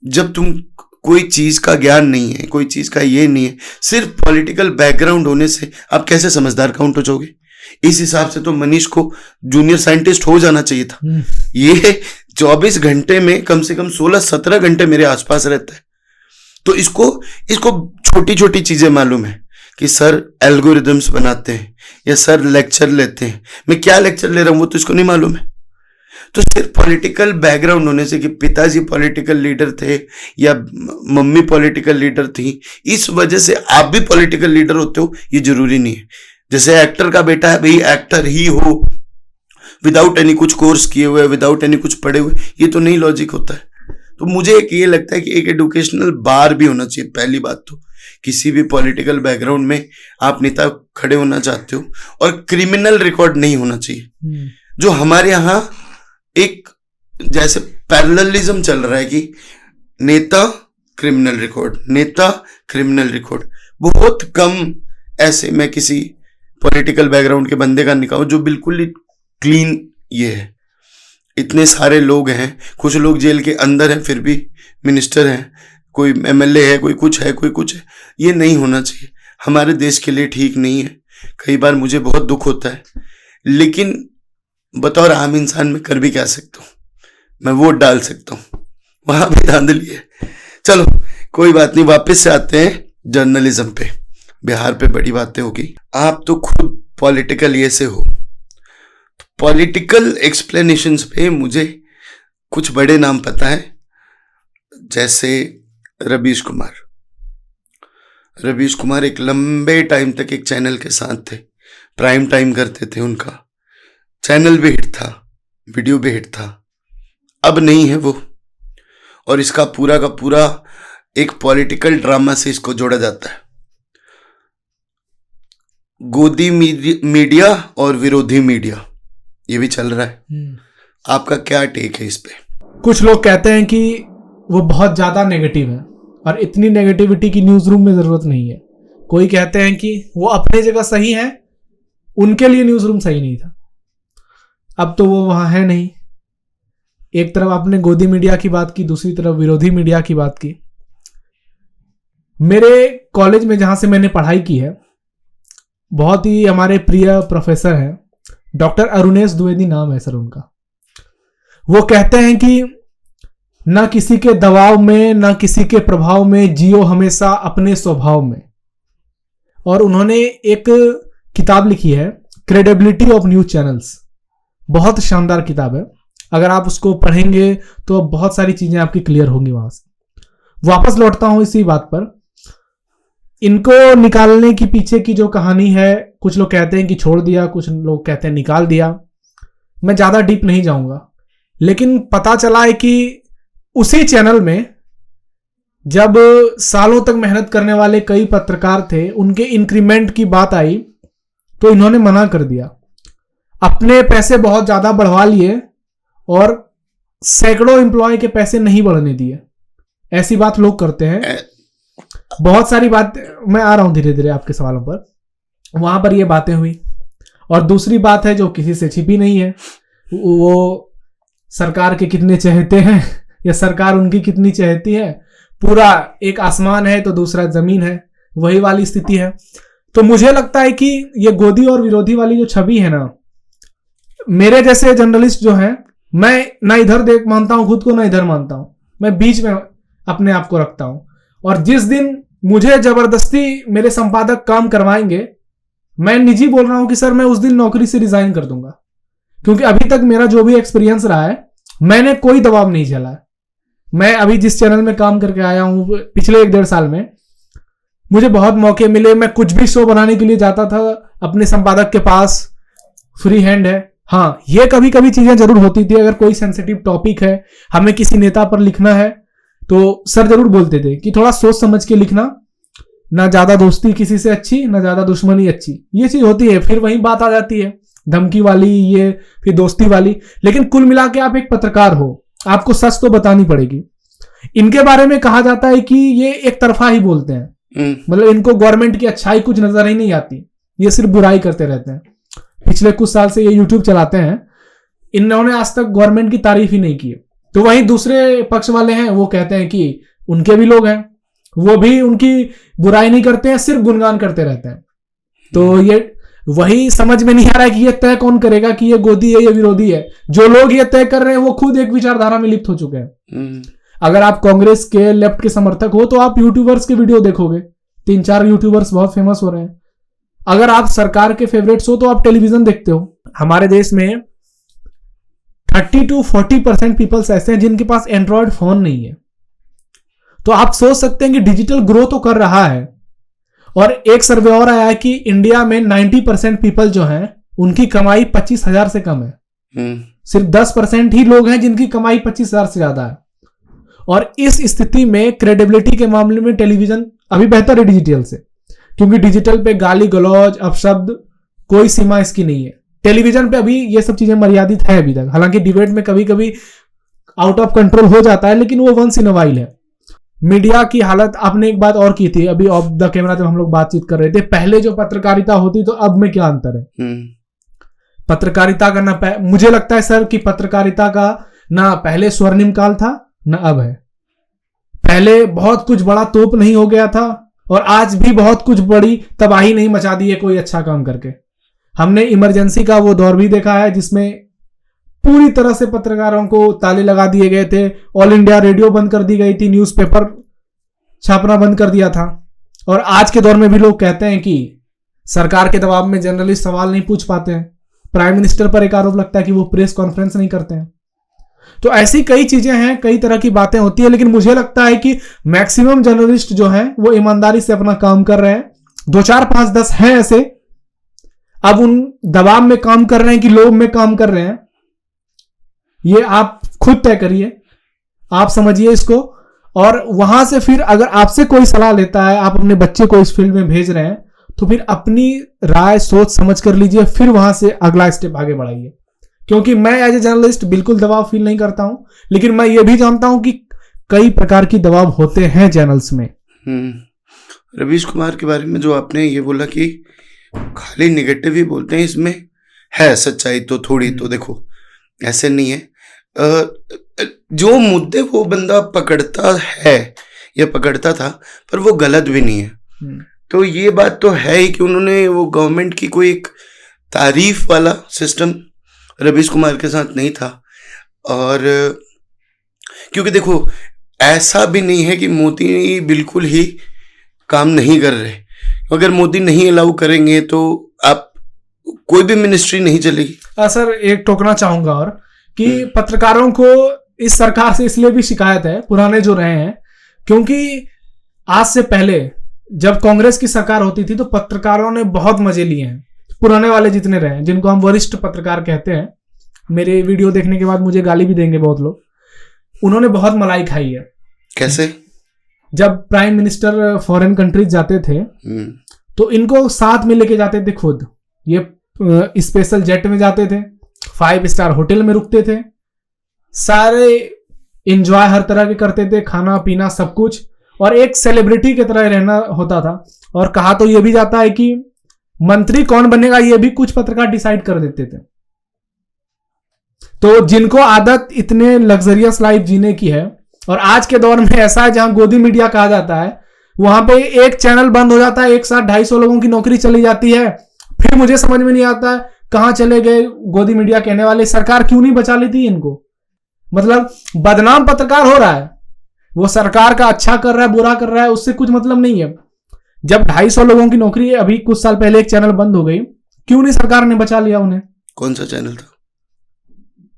जब तुम कोई चीज का ज्ञान नहीं है, कोई चीज का ये नहीं है, सिर्फ पॉलिटिकल बैकग्राउंड होने से आप कैसे समझदार काउंट हो जाओगे? इस हिसाब से तो मनीष को जूनियर साइंटिस्ट हो जाना चाहिए था। ये 24 घंटे में कम से कम 16-17 घंटे मेरे आसपास रहता है। तो इसको छोटी छोटी चीजें मालूम है कि सर एल्गोरिदम्स बनाते हैं या सर लेक्चर लेते हैं। मैं क्या लेक्चर ले रहा हूं वो तो इसको नहीं मालूम है। तो सिर्फ पॉलिटिकल बैकग्राउंड होने से कि पिताजी पॉलिटिकल लीडर थे या मम्मी पॉलिटिकल लीडर थी, इस वजह से आप भी पॉलिटिकल लीडर होते हो, ये जरूरी नहीं है। जैसे एक्टर का बेटा है, भाई एक्टर ही हो विदाउट एनी कुछ कोर्स किए हुए, विदाउट एनी कुछ पढ़े हुए, ये तो नहीं लॉजिक होता है। तो मुझे एक ये लगता है कि एक एजुकेशनल बार भी होना चाहिए। पहली बात तो किसी भी पॉलिटिकल बैकग्राउंड में आप नेता खड़े होना चाहते हो, और क्रिमिनल रिकॉर्ड नहीं होना चाहिए। जो हमारे यहाँ एक जैसे पैरेललिज्म चल रहा है कि नेता क्रिमिनल रिकॉर्ड, नेता क्रिमिनल रिकॉर्ड, बहुत कम ऐसे मैं किसी पॉलिटिकल बैकग्राउंड के बंदे का निकाल जो बिल्कुल क्लीन ये है। इतने सारे लोग हैं, कुछ लोग जेल के अंदर हैं फिर भी मिनिस्टर हैं, कोई MLA है, कोई कुछ है, कोई कुछ है। ये नहीं होना चाहिए, हमारे देश के लिए ठीक नहीं है। कई बार मुझे बहुत दुख होता है, लेकिन बतौर आम इंसान में कर भी क्या सकता हूँ? मैं वोट डाल सकता हूँ, वहां भी धांधली है। चलो कोई बात नहीं, वापस से आते हैं जर्नलिज्म पे। बिहार पे बड़ी बातें होगी। आप तो खुद पॉलिटिकल ये से हो, पॉलिटिकल एक्सप्लेनेशंस पे मुझे कुछ बड़े नाम पता है, जैसे रवीश कुमार एक लंबे टाइम तक एक चैनल के साथ थे, प्राइम टाइम करते थे, उनका चैनल भी हिट था, वीडियो भी हिट था। अब नहीं है वो, और इसका पूरा का पूरा एक पॉलिटिकल ड्रामा से इसको जोड़ा जाता है। गोदी मीडिया और विरोधी मीडिया ये भी चल रहा है। आपका क्या टेक है इस पे? कुछ लोग कहते हैं कि वो बहुत ज्यादा नेगेटिव है और इतनी नेगेटिविटी की न्यूज रूम में जरूरत नहीं है। कोई कहते हैं कि वो अपने जगह सही है, उनके लिए न्यूज रूम सही नहीं था। अब तो वो वहां है नहीं। एक तरफ आपने गोदी मीडिया की बात की, दूसरी तरफ विरोधी मीडिया की बात की। मेरे कॉलेज में जहां से मैंने पढ़ाई की है, बहुत ही हमारे प्रिय प्रोफेसर हैं, डॉक्टर अरुणेश द्विवेदी नाम है सर उनका। वो कहते हैं कि ना किसी के दबाव में ना किसी के प्रभाव में, जियो हमेशा अपने स्वभाव में। और उन्होंने एक किताब लिखी है, क्रेडिबिलिटी ऑफ न्यूज चैनल्स। बहुत शानदार किताब है, अगर आप उसको पढ़ेंगे तो बहुत सारी चीजें आपकी क्लियर होंगी। वहां से वापस लौटता हूं इसी बात पर। इनको निकालने की पीछे की जो कहानी है, कुछ लोग कहते हैं कि छोड़ दिया, कुछ लोग कहते हैं निकाल दिया। मैं ज्यादा डीप नहीं जाऊंगा, लेकिन पता चला है कि उसी चैनल में जब सालों तक मेहनत करने वाले कई पत्रकार थे, उनके इंक्रीमेंट की बात आई तो इन्होंने मना कर दिया। अपने पैसे बहुत ज्यादा बढ़वा लिए और सैकड़ों एम्प्लॉय के पैसे नहीं बढ़ने दिए। ऐसी बात लोग करते हैं। बहुत सारी बात, मैं आ रहा हूं धीरे धीरे आपके सवालों पर। वहां पर ये बातें हुई। और दूसरी बात है जो किसी से छिपी नहीं है, वो सरकार के कितने चहेते हैं या सरकार उनकी कितनी चहेती है। पूरा एक आसमान है तो दूसरा जमीन है, वही वाली स्थिति है। तो मुझे लगता है कि ये गोदी और विरोधी वाली जो छवि है ना, मेरे जैसे जर्नलिस्ट जो है, मैं ना इधर देख मानता हूं खुद को ना इधर मानता हूं, मैं बीच में अपने आप को रखता हूं। और जिस दिन मुझे जबरदस्ती मेरे संपादक काम करवाएंगे, मैं निजी बोल रहा हूं कि सर मैं उस दिन नौकरी से रिजाइन कर दूंगा। क्योंकि अभी तक मेरा जो भी एक्सपीरियंस रहा है, मैंने कोई दबाव नहीं झेला है। मैं अभी जिस चैनल में काम करके आया हूं पिछले 1-1.5 साल में, मुझे बहुत मौके मिले। मैं कुछ भी शो बनाने के लिए जाता था अपने संपादक के पास, फ्री हैंड है। हाँ, ये कभी कभी चीजें जरूर होती थी, अगर कोई सेंसिटिव टॉपिक है, हमें किसी नेता पर लिखना है, तो सर जरूर बोलते थे कि थोड़ा सोच समझ के लिखना, ना ज्यादा दोस्ती किसी से अच्छी, ना ज्यादा दुश्मनी अच्छी। ये चीज होती है। फिर वही बात आ जाती है धमकी वाली, ये फिर दोस्ती वाली। लेकिन कुल मिला के आप एक पत्रकार हो, आपको सच तो बतानी पड़ेगी। इनके बारे में कहा जाता है कि ये एक तरफा ही बोलते हैं, मतलब इनको गवर्नमेंट की अच्छाई कुछ नजर ही नहीं आती, ये सिर्फ बुराई करते रहते हैं। पिछले कुछ साल से ये यूट्यूब चलाते हैं, इन्होंने आज तक गवर्नमेंट की तारीफ ही नहीं की। तो वहीं दूसरे पक्ष वाले हैं, वो कहते हैं कि उनके भी लोग हैं, वो भी उनकी बुराई नहीं करते हैं, सिर्फ गुणगान करते रहते हैं। तो ये वही समझ में नहीं आ रहा है कि ये तय कौन करेगा कि ये गोदी है या विरोधी है। जो लोग ये तय कर रहे हैं वो खुद एक विचारधारा में लिप्त हो चुके हैं। अगर आप कांग्रेस के लेफ्ट के समर्थक हो तो आप यूट्यूबर्स के वीडियो देखोगे, 3-4 यूट्यूबर्स बहुत फेमस हो रहे हैं। अगर आप सरकार के फेवरेट्स हो तो आप टेलीविजन देखते हो। हमारे देश में 30-40% पीपल्स ऐसे हैं जिनके पास एंड्रॉयड फोन नहीं है। तो आप सोच सकते हैं कि डिजिटल ग्रो तो कर रहा है। और एक सर्वे और आया है कि इंडिया में 90% पीपल जो हैं उनकी कमाई 25,000 से कम है। सिर्फ 10% ही लोग हैं जिनकी कमाई 25,000 से ज्यादा है। और इस स्थिति में क्रेडिबिलिटी के मामले में टेलीविजन अभी बेहतर है डिजिटल से, क्योंकि डिजिटल पे गाली गलौज अपशब्द कोई सीमा इसकी नहीं है। टेलीविजन पे अभी ये सब चीजें मर्यादित है अभी तक। हालांकि डिबेट में कभी कभी आउट ऑफ कंट्रोल हो जाता है, लेकिन वो वंस इन अ वाइल है। मीडिया की हालत, आपने एक बात और की थी अभी ऑफ द कैमरा जब हम लोग बातचीत कर रहे थे, पहले जो पत्रकारिता होती तो अब में क्या अंतर है। पत्रकारिता का ना मुझे लगता है सर कि पत्रकारिता का ना पहले स्वर्णिम काल था ना अब है। पहले बहुत कुछ बड़ा तोप नहीं हो गया था, और आज भी बहुत कुछ बड़ी तबाही नहीं मचा दी है कोई अच्छा काम करके। हमने इमरजेंसी का वो दौर भी देखा है जिसमें पूरी तरह से पत्रकारों को ताले लगा दिए गए थे, ऑल इंडिया रेडियो बंद कर दी गई थी, न्यूज़पेपर छापना बंद कर दिया था। और आज के दौर में भी लोग कहते हैं कि सरकार के दबाव में जर्नलिस्ट सवाल नहीं पूछ पाते हैं। प्राइम मिनिस्टर पर एक आरोप लगता है कि वो प्रेस कॉन्फ्रेंस नहीं करते हैं। तो ऐसी कई चीजें हैं, कई तरह की बातें होती है। लेकिन मुझे लगता है कि मैक्सिमम जर्नलिस्ट जो हैं वो ईमानदारी से अपना काम कर रहे हैं। 2, 4, 5, 10 हैं ऐसे, अब उन दबाव में काम कर रहे हैं कि लोभ में काम कर रहे हैं, ये आप खुद तय करिए, आप समझिए इसको। और वहां से फिर अगर आपसे कोई सलाह लेता है, आप अपने बच्चे को इस फील्ड में भेज रहे हैं, तो फिर अपनी राय सोच समझ कर लीजिए, फिर वहां से अगला स्टेप आगे बढ़ाइए। क्योंकि मैं एज ए जर्नलिस्ट बिल्कुल दबाव फील नहीं करता हूं, लेकिन मैं ये भी जानता हूं कि कई प्रकार की दबाव होते हैं चैनल्स में। रवीश कुमार के बारे में जो आपने ये बोला कि खाली निगेटिव ही बोलते हैं, इसमें है सच्चाई तो थोड़ी। तो देखो ऐसे नहीं है, जो मुद्दे वो बंदा पकड़ता है या पकड़ता था, पर वो गलत भी नहीं है। तो ये बात तो है ही कि उन्होंने वो गवर्नमेंट की कोई एक तारीफ वाला सिस्टम रवीश कुमार के साथ नहीं था। और क्योंकि देखो ऐसा भी नहीं है कि मोदी बिल्कुल ही काम नहीं कर रहे। अगर मोदी नहीं अलाउ करेंगे तो आप कोई भी मिनिस्ट्री नहीं चलेगी। सर एक टोकना चाहूंगा और कि पत्रकारों को इस सरकार से इसलिए भी शिकायत है, पुराने जो रहे हैं, क्योंकि आज से पहले जब कांग्रेस की सरकार होती थी तो पत्रकारों ने बहुत मजे लिए हैं। पुराने वाले जितने रहे हैं, जिनको हम वरिष्ठ पत्रकार कहते हैं, मेरे वीडियो देखने के बाद मुझे गाली भी देंगे बहुत लोग, उन्होंने बहुत मलाई खाई है। कैसे? जब प्राइम मिनिस्टर फॉरेन कंट्रीज जाते थे तो इनको साथ में लेके जाते थे, खुद ये स्पेशल जेट में जाते थे, 5 स्टार होटल में रुकते थे, सारे एंजॉय हर तरह के करते थे, खाना पीना सब कुछ, और एक सेलिब्रिटी की तरह रहना होता था। और कहा तो यह भी जाता है कि मंत्री कौन बनेगा ये भी कुछ पत्रकार डिसाइड कर देते थे। तो जिनको आदत इतने लग्जरियस लाइफ जीने की है, और आज के दौर में ऐसा है जहां गोदी मीडिया कहा जाता है, वहां पे एक चैनल बंद हो जाता है, एक साथ 250 लोगों की नौकरी चली जाती है। फिर मुझे समझ में नहीं आता है कहां चले गए गोदी मीडिया कहने वाले, सरकार क्यों नहीं बचा लेती इनको। मतलब बदनाम पत्रकार हो रहा है, वो सरकार का अच्छा कर रहा है बुरा कर रहा है उससे कुछ मतलब नहीं है। जब 250 लोगों की नौकरी अभी कुछ साल पहले एक चैनल बंद हो गई, क्यों नहीं सरकार ने बचा लिया उन्हें। कौन सा चैनल था?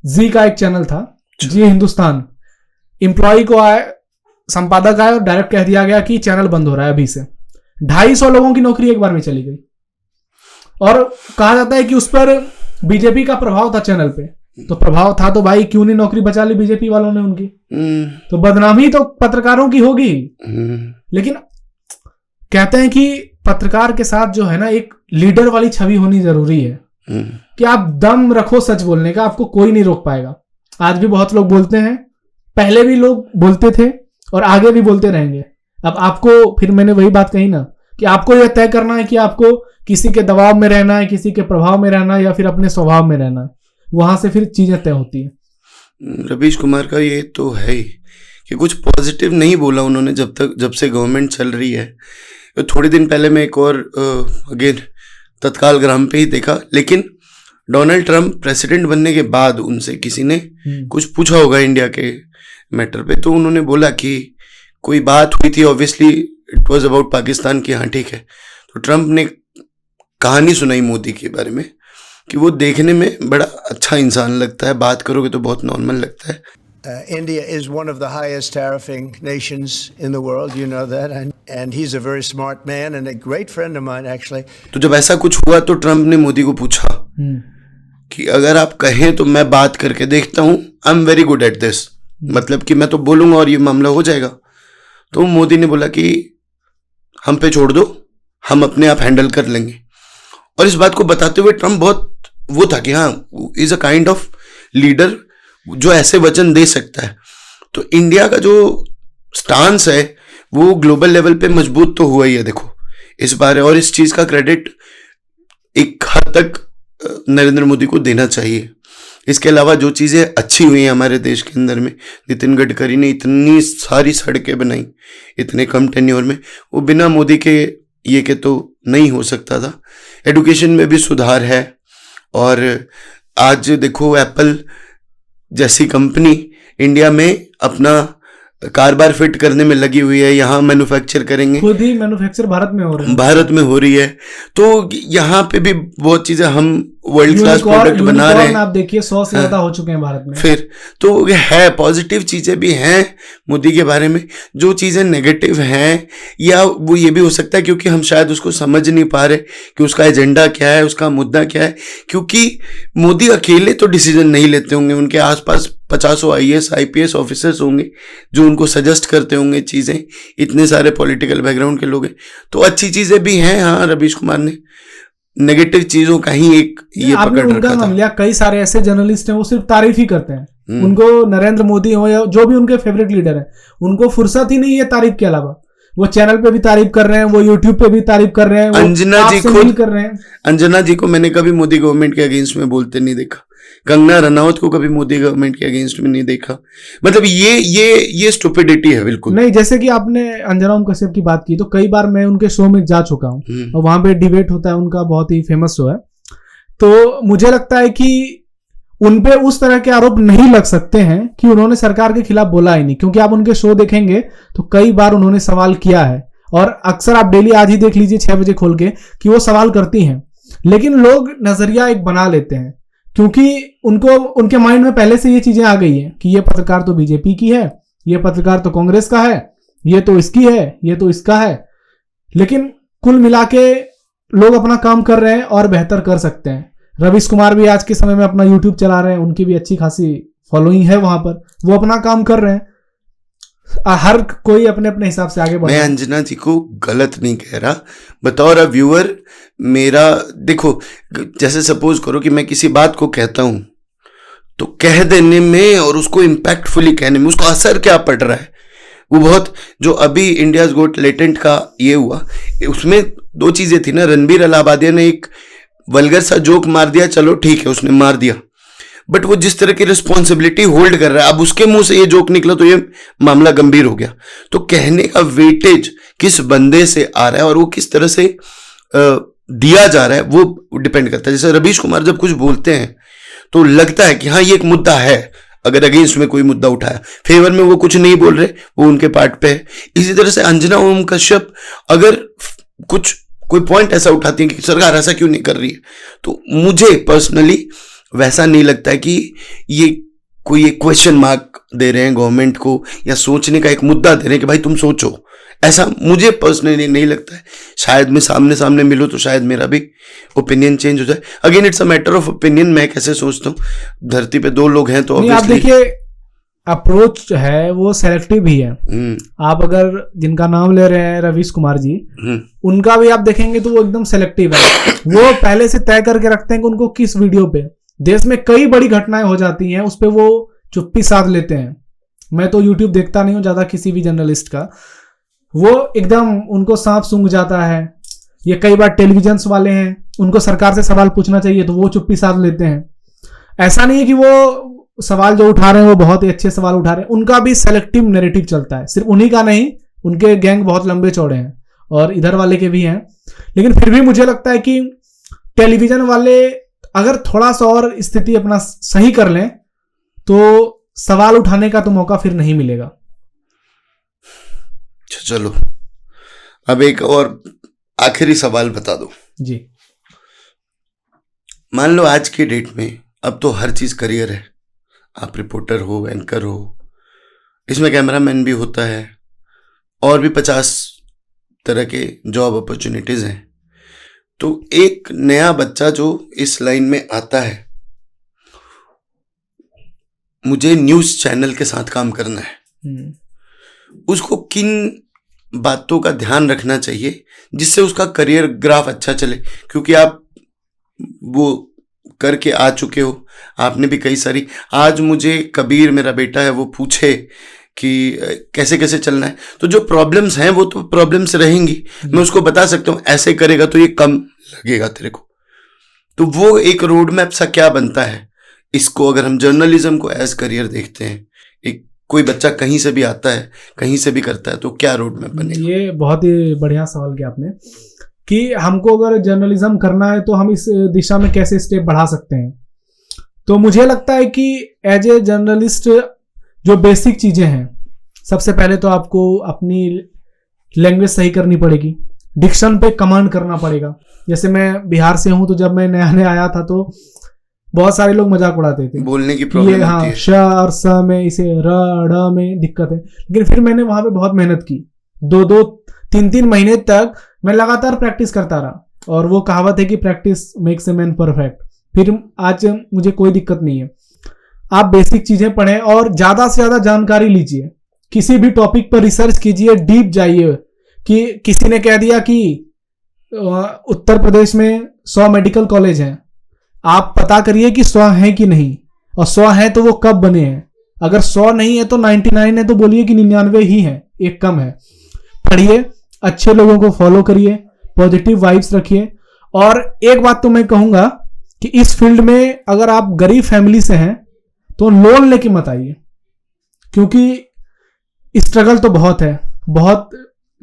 जी का एक चैनल था, जी हिंदुस्तान। एम्प्लॉय को आए, संपादक आए और डायरेक्ट कह दिया गया कि चैनल बंद हो रहा है अभी से। 250 लोगों की नौकरी एक बार में चली गई। और कहा जाता है कि उस पर बीजेपी का प्रभाव था चैनल पे, तो प्रभाव था तो भाई क्यों नहीं नौकरी बचा ली बीजेपी वालों ने उनकी। तो बदनामी तो पत्रकारों की होगी। लेकिन कहते हैं कि पत्रकार के साथ जो है ना एक लीडर वाली छवि होनी जरूरी है, कि आप दम रखो सच बोलने का, आपको कोई नहीं रोक पाएगा। आज भी बहुत लोग बोलते हैं, पहले भी लोग बोलते थे और आगे भी बोलते रहेंगे। अब आपको, फिर मैंने वही बात कही ना कि आपको यह तय करना है कि आपको किसी के दबाव में रहना है, किसी के प्रभाव में रहना है या फिर अपने स्वभाव में रहना है। वहां से फिर चीजें तय होती है। रवीश कुमार का ये तो है ही कि कुछ पॉजिटिव नहीं बोला उन्होंने जब से गवर्नमेंट चल रही है। तो थोड़े दिन पहले मैं एक और अगेन तत्काल ग्राम पे ही देखा, लेकिन डोनाल्ड ट्रंप प्रेसिडेंट बनने के बाद उनसे किसी ने कुछ पूछा होगा इंडिया के मैटर पे, तो उन्होंने बोला कि कोई बात हुई थी, obviously it was about Pakistan की। हाँ ठीक है। तो ट्रंप ने कहानी सुनाई मोदी के बारे में कि वो देखने में बड़ा अच्छा इंसान लगता है, बात करोगे तो बहुत नॉर्मल लगता है। India is one of the highest tariffing nations in the world, you know that, and he's a very smart man and a great friend of mine actually. तो जब ऐसा कुछ हुआ तो ट्रंप ने मोदी को पूछा कि अगर आप कहें तो मैं बात करके देखता हूँ, I am very good at this, मतलब कि मैं तो बोलूंगा और ये मामला हो जाएगा। तो मोदी ने बोला कि हम पे छोड़ दो, हम अपने आप हैंडल कर लेंगे। और इस बात को बताते हुए ट्रंप बहुत वो था कि हाँ is a kind of leader जो ऐसे वचन दे सकता है। तो इंडिया का जो स्टांस है वो ग्लोबल लेवल पे मजबूत तो हुआ ही है देखो इस बार, और इस चीज का क्रेडिट एक हद तक नरेंद्र मोदी को देना चाहिए। इसके अलावा जो चीजें अच्छी हुई हैं हमारे देश के अंदर में, नितिन गडकरी ने इतनी सारी सड़कें बनाई इतने कम टेन्योर में, वो बिना मोदी के ये के तो नहीं हो सकता था। एडुकेशन में भी सुधार है, और आज देखो एप्पल जैसी कंपनी इंडिया में अपना कार बार फिट करने में लगी हुई है, यहाँ मैन्युफैक्चर करेंगे, खुद ही मैन्युफैक्चर भारत में हो रहे हैं, भारत में हो रही है। तो यहाँ पे भी बहुत चीजें हम वर्ल्ड क्लास प्रोडक्ट बना रहे हैं। आप देखिए 100 से ज्यादा हो चुके हैं भारत में। फिर तो है पॉजिटिव चीजें भी हैं मोदी के बारे में, जो चीजें नेगेटिव हैं या वो ये भी हो सकता है क्योंकि हम शायद उसको समझ नहीं पा रहे कि उसका एजेंडा क्या है, उसका मुद्दा क्या है। क्योंकि मोदी अकेले तो डिसीजन नहीं लेते होंगे, उनके आसपास 50 IAS IPS ऑफिसर्स होंगे जो उनको सजेस्ट करते होंगे चीजें, इतने सारे पॉलिटिकल बैकग्राउंड के लोग हैं। तो अच्छी चीजें भी हैं। हाँ, रवीश कुमार ने नेगेटिव चीजों का ही एक ये पकड़ रखा था। लिया, कई सारे ऐसे जर्नलिस्ट हैं वो सिर्फ तारीफ ही करते हैं, उनको नरेंद्र मोदी हो या जो भी उनके फेवरेट लीडर है, उनको फुर्सत ही नहीं है तारीफ के अलावा। वो चैनल पे भी तारीफ कर रहे हैं, वो यूट्यूब पे भी तारीफ कर रहे हैं, अंजना जी खुद कर रहे हैं। अंजना जी को मैंने कभी मोदी गवर्नमेंट के अगेंस्ट में बोलते नहीं देखा, कंगना रनौत को कभी मोदी गवर्नमेंट के अगेंस्ट में नहीं देखा। मतलब ये स्टुपिडिटी है बिल्कुल नहीं। जैसे कि आपने अंजना ओम कश्यप की बात की, तो कई बार मैं उनके शो में जा चुका हूँ और वहां पे डिबेट होता है, उनका बहुत ही फेमस शो है। तो मुझे लगता है कि उनपे उस तरह के आरोप नहीं लग सकते हैं कि उन्होंने सरकार के खिलाफ बोला ही नहीं, क्योंकि आप उनके शो देखेंगे तो कई बार उन्होंने सवाल किया है, और अक्सर आप डेली आज ही देख लीजिए 6 बजे खोल के कि वो सवाल करती हैं। लेकिन लोग नजरिया एक बना लेते हैं क्योंकि उनको उनके माइंड में पहले से ये चीजें आ गई हैं कि ये पत्रकार तो बीजेपी की है, ये पत्रकार तो कांग्रेस का है, ये तो इसकी है, ये तो इसका है। लेकिन कुल मिला के लोग अपना काम कर रहे हैं और बेहतर कर सकते हैं। रवीश कुमार भी आज के समय में अपना यूट्यूब चला रहे हैं, उनकी भी अच्छी खासी फॉलोइंग है वहां पर, वो अपना काम कर रहे हैं। हर कोई अपने अपने हिसाब से आगे बढ़ रहा है। मैं अंजना जी को गलत नहीं कह रहा, बतौर अ व्यूअर मेरा देखो, जैसे सपोज करो कि मैं किसी बात को कहता हूं तो कह देने में और उसको इम्पैक्टफुली कहने में उसको असर क्या पड़ रहा है, वो बहुत, जो अभी इंडियाज गोट लेटेंट का ये हुआ, उसमें 2 चीजें थी ना। रणबीर अलाहाबादिया ने एक वल्गर सा जोक मार दिया, चलो ठीक है उसने मार दिया, बट वो जिस तरह की रिस्पॉन्सिबिलिटी होल्ड कर रहा है, अब उसके मुंह से ये जोक निकला तो ये मामला गंभीर हो गया। तो कहने का वेटेज किस बंदे से आ रहा है और वो किस तरह से दिया जा रहा है वो डिपेंड करता है। जैसे रवीश कुमार जब कुछ बोलते हैं तो लगता है कि हाँ ये एक मुद्दा है, अगर अगेंस्ट में कोई मुद्दा उठाया, फेवर में वो कुछ नहीं बोल रहे, वो उनके पार्ट पे है। इसी तरह से अंजना ओम कश्यप अगर कुछ कोई पॉइंट ऐसा उठाती है कि सरकार ऐसा क्यों नहीं कर रही है, तो मुझे पर्सनली वैसा नहीं लगता है कि ये कोई एक क्वेश्चन मार्क दे रहे हैं गवर्नमेंट को या सोचने का एक मुद्दा दे रहे हैं कि भाई तुम सोचो, ऐसा मुझे पर्सनली नहीं लगता है। शायद मैं सामने सामने मिलूं तो शायद मेरा भी ओपिनियन चेंज हो जाए। Again it's a matter of opinion, मैं कैसे सोचता हूँ, धरती पे दो लोग हैं तो नहीं, आप ऑब्वियसली देखिए अप्रोच है वो सेलेक्टिव ही है। आप अगर जिनका नाम ले रहे हैं रवीश कुमार जी, उनका भी आप देखेंगे तो वो एकदम सेलेक्टिव है। वो पहले से तय करके रखते हैं कि उनको किस वीडियो पे, देश में कई बड़ी घटनाएं हो जाती हैं उस पे वो चुप्पी साध लेते हैं। मैं तो यूट्यूब देखता नहीं हूं ज्यादा किसी भी जर्नलिस्ट का, वो एकदम उनको सांप सूंघ जाता है। ये कई बार टेलीविजन वाले हैं, उनको सरकार से सवाल पूछना चाहिए तो वो चुप्पी साध लेते हैं। ऐसा नहीं है कि वो सवाल जो उठा रहे हैं वो बहुत ही अच्छे सवाल उठा रहे हैं, उनका भी सेलेक्टिव नैरेटिव चलता है। सिर्फ उन्हीं का नहीं, उनके गैंग बहुत लंबे चौड़े हैं और इधर वाले के भी हैं। लेकिन फिर भी मुझे लगता है कि टेलीविजन वाले अगर थोड़ा सा और स्थिति अपना सही कर लें तो सवाल उठाने का तो मौका फिर नहीं मिलेगा। चलो अब एक और आखिरी सवाल बता दो जी। मान लो आज की डेट में अब तो हर चीज करियर है, आप रिपोर्टर हो, एंकर हो, इसमें कैमरामैन भी होता है और भी 50 तरह के जॉब अपॉर्चुनिटीज हैं। तो एक नया बच्चा जो इस लाइन में आता है, मुझे न्यूज चैनल के साथ काम करना है, उसको किन बातों का ध्यान रखना चाहिए जिससे उसका करियर ग्राफ अच्छा चले? क्योंकि आप वो करके आ चुके हो, आपने भी कई सारी, आज मुझे कबीर मेरा बेटा है वो पूछे कि कैसे कैसे चलना है, तो जो प्रॉब्लम्स हैं वो तो प्रॉब्लम्स रहेंगी, मैं उसको बता सकता हूँ ऐसे करेगा तो ये कम लगेगा तेरे को। तो वो एक रोड मैप सा क्या बनता है इसको, अगर हम जर्नलिज्म को एज करियर देखते हैं, एक कोई बच्चा कहीं से भी आता है कहीं से भी करता है, तो क्या रोड मैप बनेगा? ये बहुत ही बढ़िया सवाल किया आपने कि हमको अगर जर्नलिज्म करना है तो हम इस दिशा में कैसे स्टेप बढ़ा सकते हैं। तो मुझे लगता है कि एज ए जर्नलिस्ट जो बेसिक चीजें हैं, सबसे पहले तो आपको अपनी लैंग्वेज सही करनी पड़ेगी, डिक्शन पे कमांड करना पड़ेगा। जैसे मैं बिहार से हूं तो जब मैं नया नया आया था तो बहुत सारे लोग मजाक उड़ाते थे, बोलने की प्रॉब्लम होती हाँ है, श और स में इसे र ड़ में दिक्कत है। लेकिन फिर मैंने वहां पे बहुत मेहनत की, 2-3 महीने तक मैं लगातार प्रैक्टिस करता रहा और वो कहावत है कि practice makes a man perfect. फिर आज मुझे कोई दिक्कत नहीं है। आप बेसिक चीजें पढ़ें और ज्यादा से ज्यादा जानकारी लीजिए, किसी भी टॉपिक पर रिसर्च कीजिए, डीप जाइए। कि किसी ने कह दिया कि उत्तर प्रदेश में 100 मेडिकल कॉलेज हैं, आप पता करिए कि 100 हैं कि नहीं, और 100 हैं तो वो कब बने हैं। अगर 100 नहीं है तो 99 है तो बोलिए कि 99 ही है, एक कम है। पढ़िए, अच्छे लोगों को फॉलो करिए, पॉजिटिव वाइब्स रखिए। और एक बात तो मैं कहूंगा कि इस फील्ड में अगर आप गरीब फैमिली से हैं तो लोन लेके मत आइए, क्योंकि स्ट्रगल तो बहुत है, बहुत,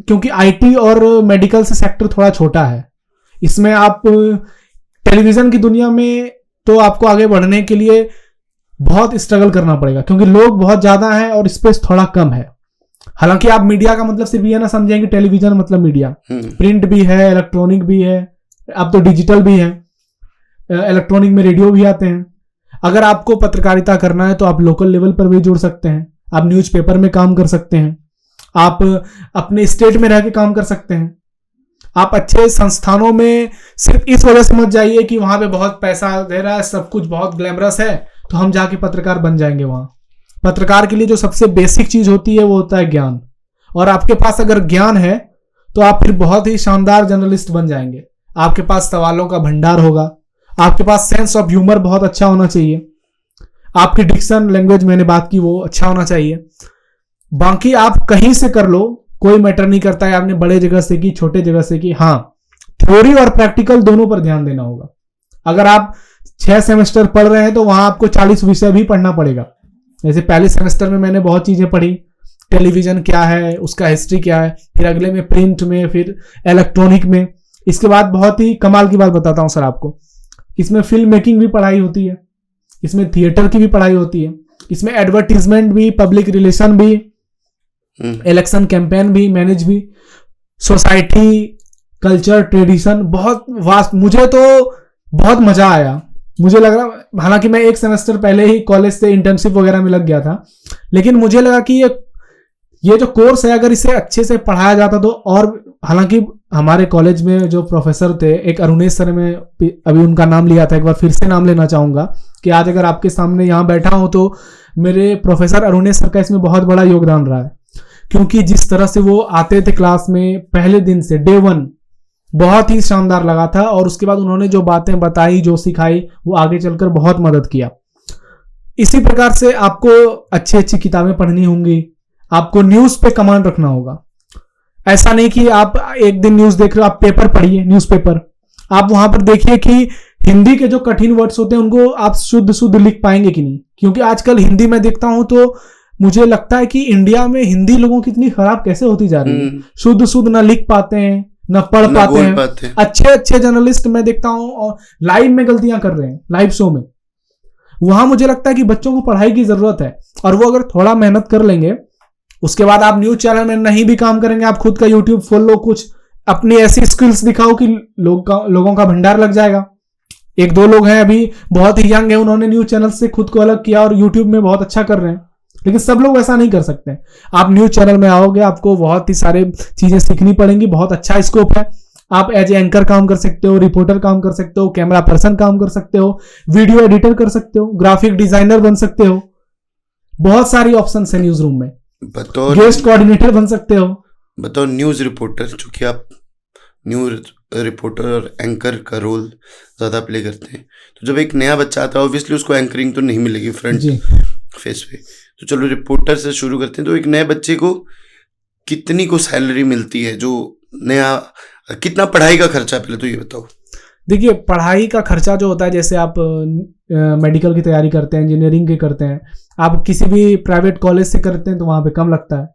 क्योंकि आईटी और मेडिकल से सेक्टर थोड़ा छोटा है। इसमें आप टेलीविजन की दुनिया में तो आपको आगे बढ़ने के लिए बहुत स्ट्रगल करना पड़ेगा, क्योंकि लोग बहुत ज्यादा हैं और स्पेस थोड़ा कम है। हालांकि आप मीडिया का मतलब सिर्फ ये ना समझें कि टेलीविजन मतलब मीडिया, प्रिंट भी है, इलेक्ट्रॉनिक भी है, अब तो डिजिटल भी है, इलेक्ट्रॉनिक में रेडियो भी आते हैं। अगर आपको पत्रकारिता करना है तो आप लोकल लेवल पर भी जुड़ सकते हैं, आप न्यूज़पेपर में काम कर सकते हैं, आप अपने स्टेट में रह के काम कर सकते हैं। आप अच्छे संस्थानों में सिर्फ इस वजह से मत जाइए कि वहां पे बहुत पैसा दे रहा है, सब कुछ बहुत ग्लैमरस है तो हम जाके पत्रकार बन जाएंगे। वहां पत्रकार के लिए जो सबसे बेसिक चीज होती है वो होता है ज्ञान, और आपके पास अगर ज्ञान है तो आप फिर बहुत ही शानदार जर्नलिस्ट बन जाएंगे। आपके पास सवालों का भंडार होगा, आपके पास सेंस ऑफ ह्यूमर बहुत अच्छा होना चाहिए, आपकी डिक्शन लैंग्वेज मैंने बात की वो अच्छा होना चाहिए। बाकी आप कहीं से कर लो, कोई मैटर नहीं करता है आपने बड़े जगह से की, छोटे जगह से की। हाँ, थ्योरी और प्रैक्टिकल दोनों पर ध्यान देना होगा। अगर आप 6 सेमेस्टर पढ़ रहे हैं तो वहां आपको 40 विषय भी पढ़ना पड़ेगा। जैसे पहले सेमेस्टर में मैंने बहुत चीजें पढ़ी, टेलीविजन क्या है, उसका हिस्ट्री क्या है, फिर अगले में प्रिंट में, फिर इलेक्ट्रॉनिक में। इसके बाद बहुत ही कमाल की बात बताता हूँ सर आपको, इसमें फिल्म मेकिंग भी पढ़ाई होती है, इसमें थिएटर की भी पढ़ाई होती है, इसमें एडवर्टीजमेंट भी, पब्लिक रिलेशन भी, इलेक्शन कैंपेन भी, मैनेज भी, सोसाइटी, कल्चर, ट्रेडिशन, बहुत वास्ट। मुझे तो बहुत मजा आया। मुझे लग रहा, हालांकि मैं एक सेमेस्टर पहले ही कॉलेज से इंटर्नशिप वगैरह में लग गया था, लेकिन मुझे लगा कि ये जो कोर्स है अगर इसे अच्छे से पढ़ाया जाता तो, और हालांकि हमारे कॉलेज में जो प्रोफेसर थे, एक अरुणेश सर, में अभी उनका नाम लिया था, एक बार फिर से नाम लेना चाहूंगा कि आज अगर आपके सामने यहाँ बैठा हूं तो मेरे प्रोफेसर अरुणेश सर का इसमें बहुत बड़ा योगदान रहा है। क्योंकि जिस तरह से वो आते थे क्लास में, पहले दिन से डे 1 बहुत ही शानदार लगा था, और उसके बाद उन्होंने जो बातें बताई, जो सिखाई, वो आगे चलकर बहुत मदद किया। इसी प्रकार से आपको अच्छी अच्छी किताबें पढ़नी होंगी, आपको न्यूज पे कमांड रखना होगा। ऐसा नहीं कि आप एक दिन न्यूज देख रहे हो, आप पेपर पढ़िए, न्यूज़पेपर। आप वहां पर देखिए कि हिंदी के जो कठिन वर्ड्स होते हैं उनको आप शुद्ध शुद्ध लिख पाएंगे कि नहीं। क्योंकि आजकल हिंदी में देखता हूं तो मुझे लगता है कि इंडिया में हिंदी लोगों की इतनी खराब कैसे होती जा रही है। शुद्ध शुद्ध ना लिख पाते हैं, ना पढ़ पाते हैं। अच्छे अच्छे जर्नलिस्ट मैं देखता हूं और लाइव में गलतियां कर रहे हैं, लाइव शो में। वहां मुझे लगता है कि बच्चों को पढ़ाई की जरूरत है, और वो अगर थोड़ा मेहनत कर लेंगे, उसके बाद आप न्यूज चैनल में नहीं भी काम करेंगे, आप खुद का यूट्यूब खोल लो, कुछ अपनी ऐसी स्किल्स दिखाओ कि लोगों का भंडार लग जाएगा। 1-2 लोग हैं अभी बहुत ही यंग है, उन्होंने न्यूज चैनल से खुद को अलग किया और यूट्यूब में बहुत अच्छा कर रहे हैं, लेकिन सब लोग ऐसा नहीं कर सकते। आप न्यूज चैनल में आओगे, आपको बहुत ही सारे चीजें सीखनी पड़ेंगी, बहुत अच्छा स्कोप है। आप एज एंकर काम कर सकते हो, रिपोर्टर काम कर सकते हो, कैमरा पर्सन काम कर सकते हो, वीडियो एडिटर कर सकते हो, ग्राफिक डिजाइनर बन सकते हो, बहुत सारी ऑप्शन है न्यूज रूम में। गेस्ट कोऑर्डिनेटर बन सकते हो। बताओ, न्यूज रिपोर्टर, चूंकि आप न्यूज रिपोर्टर और एंकर का रोल ज़्यादा प्ले करते हैं, तो जब एक नया बच्चा आता है ऑब्वियसली उसको एंकरिंग तो नहीं मिलेगी फ्रंट फेस पे, तो चलो रिपोर्टर से शुरू करते हैं। तो एक नए बच्चे को कितनी को सैलरी मिलती है, जो नया, कितना पढ़ाई का खर्चा है, पहले तो ये बताओ। देखिए, पढ़ाई का खर्चा जो होता है, जैसे आप मेडिकल की तैयारी करते हैं, इंजीनियरिंग की करते हैं, आप किसी भी प्राइवेट कॉलेज से करते हैं तो वहां पे कम लगता है।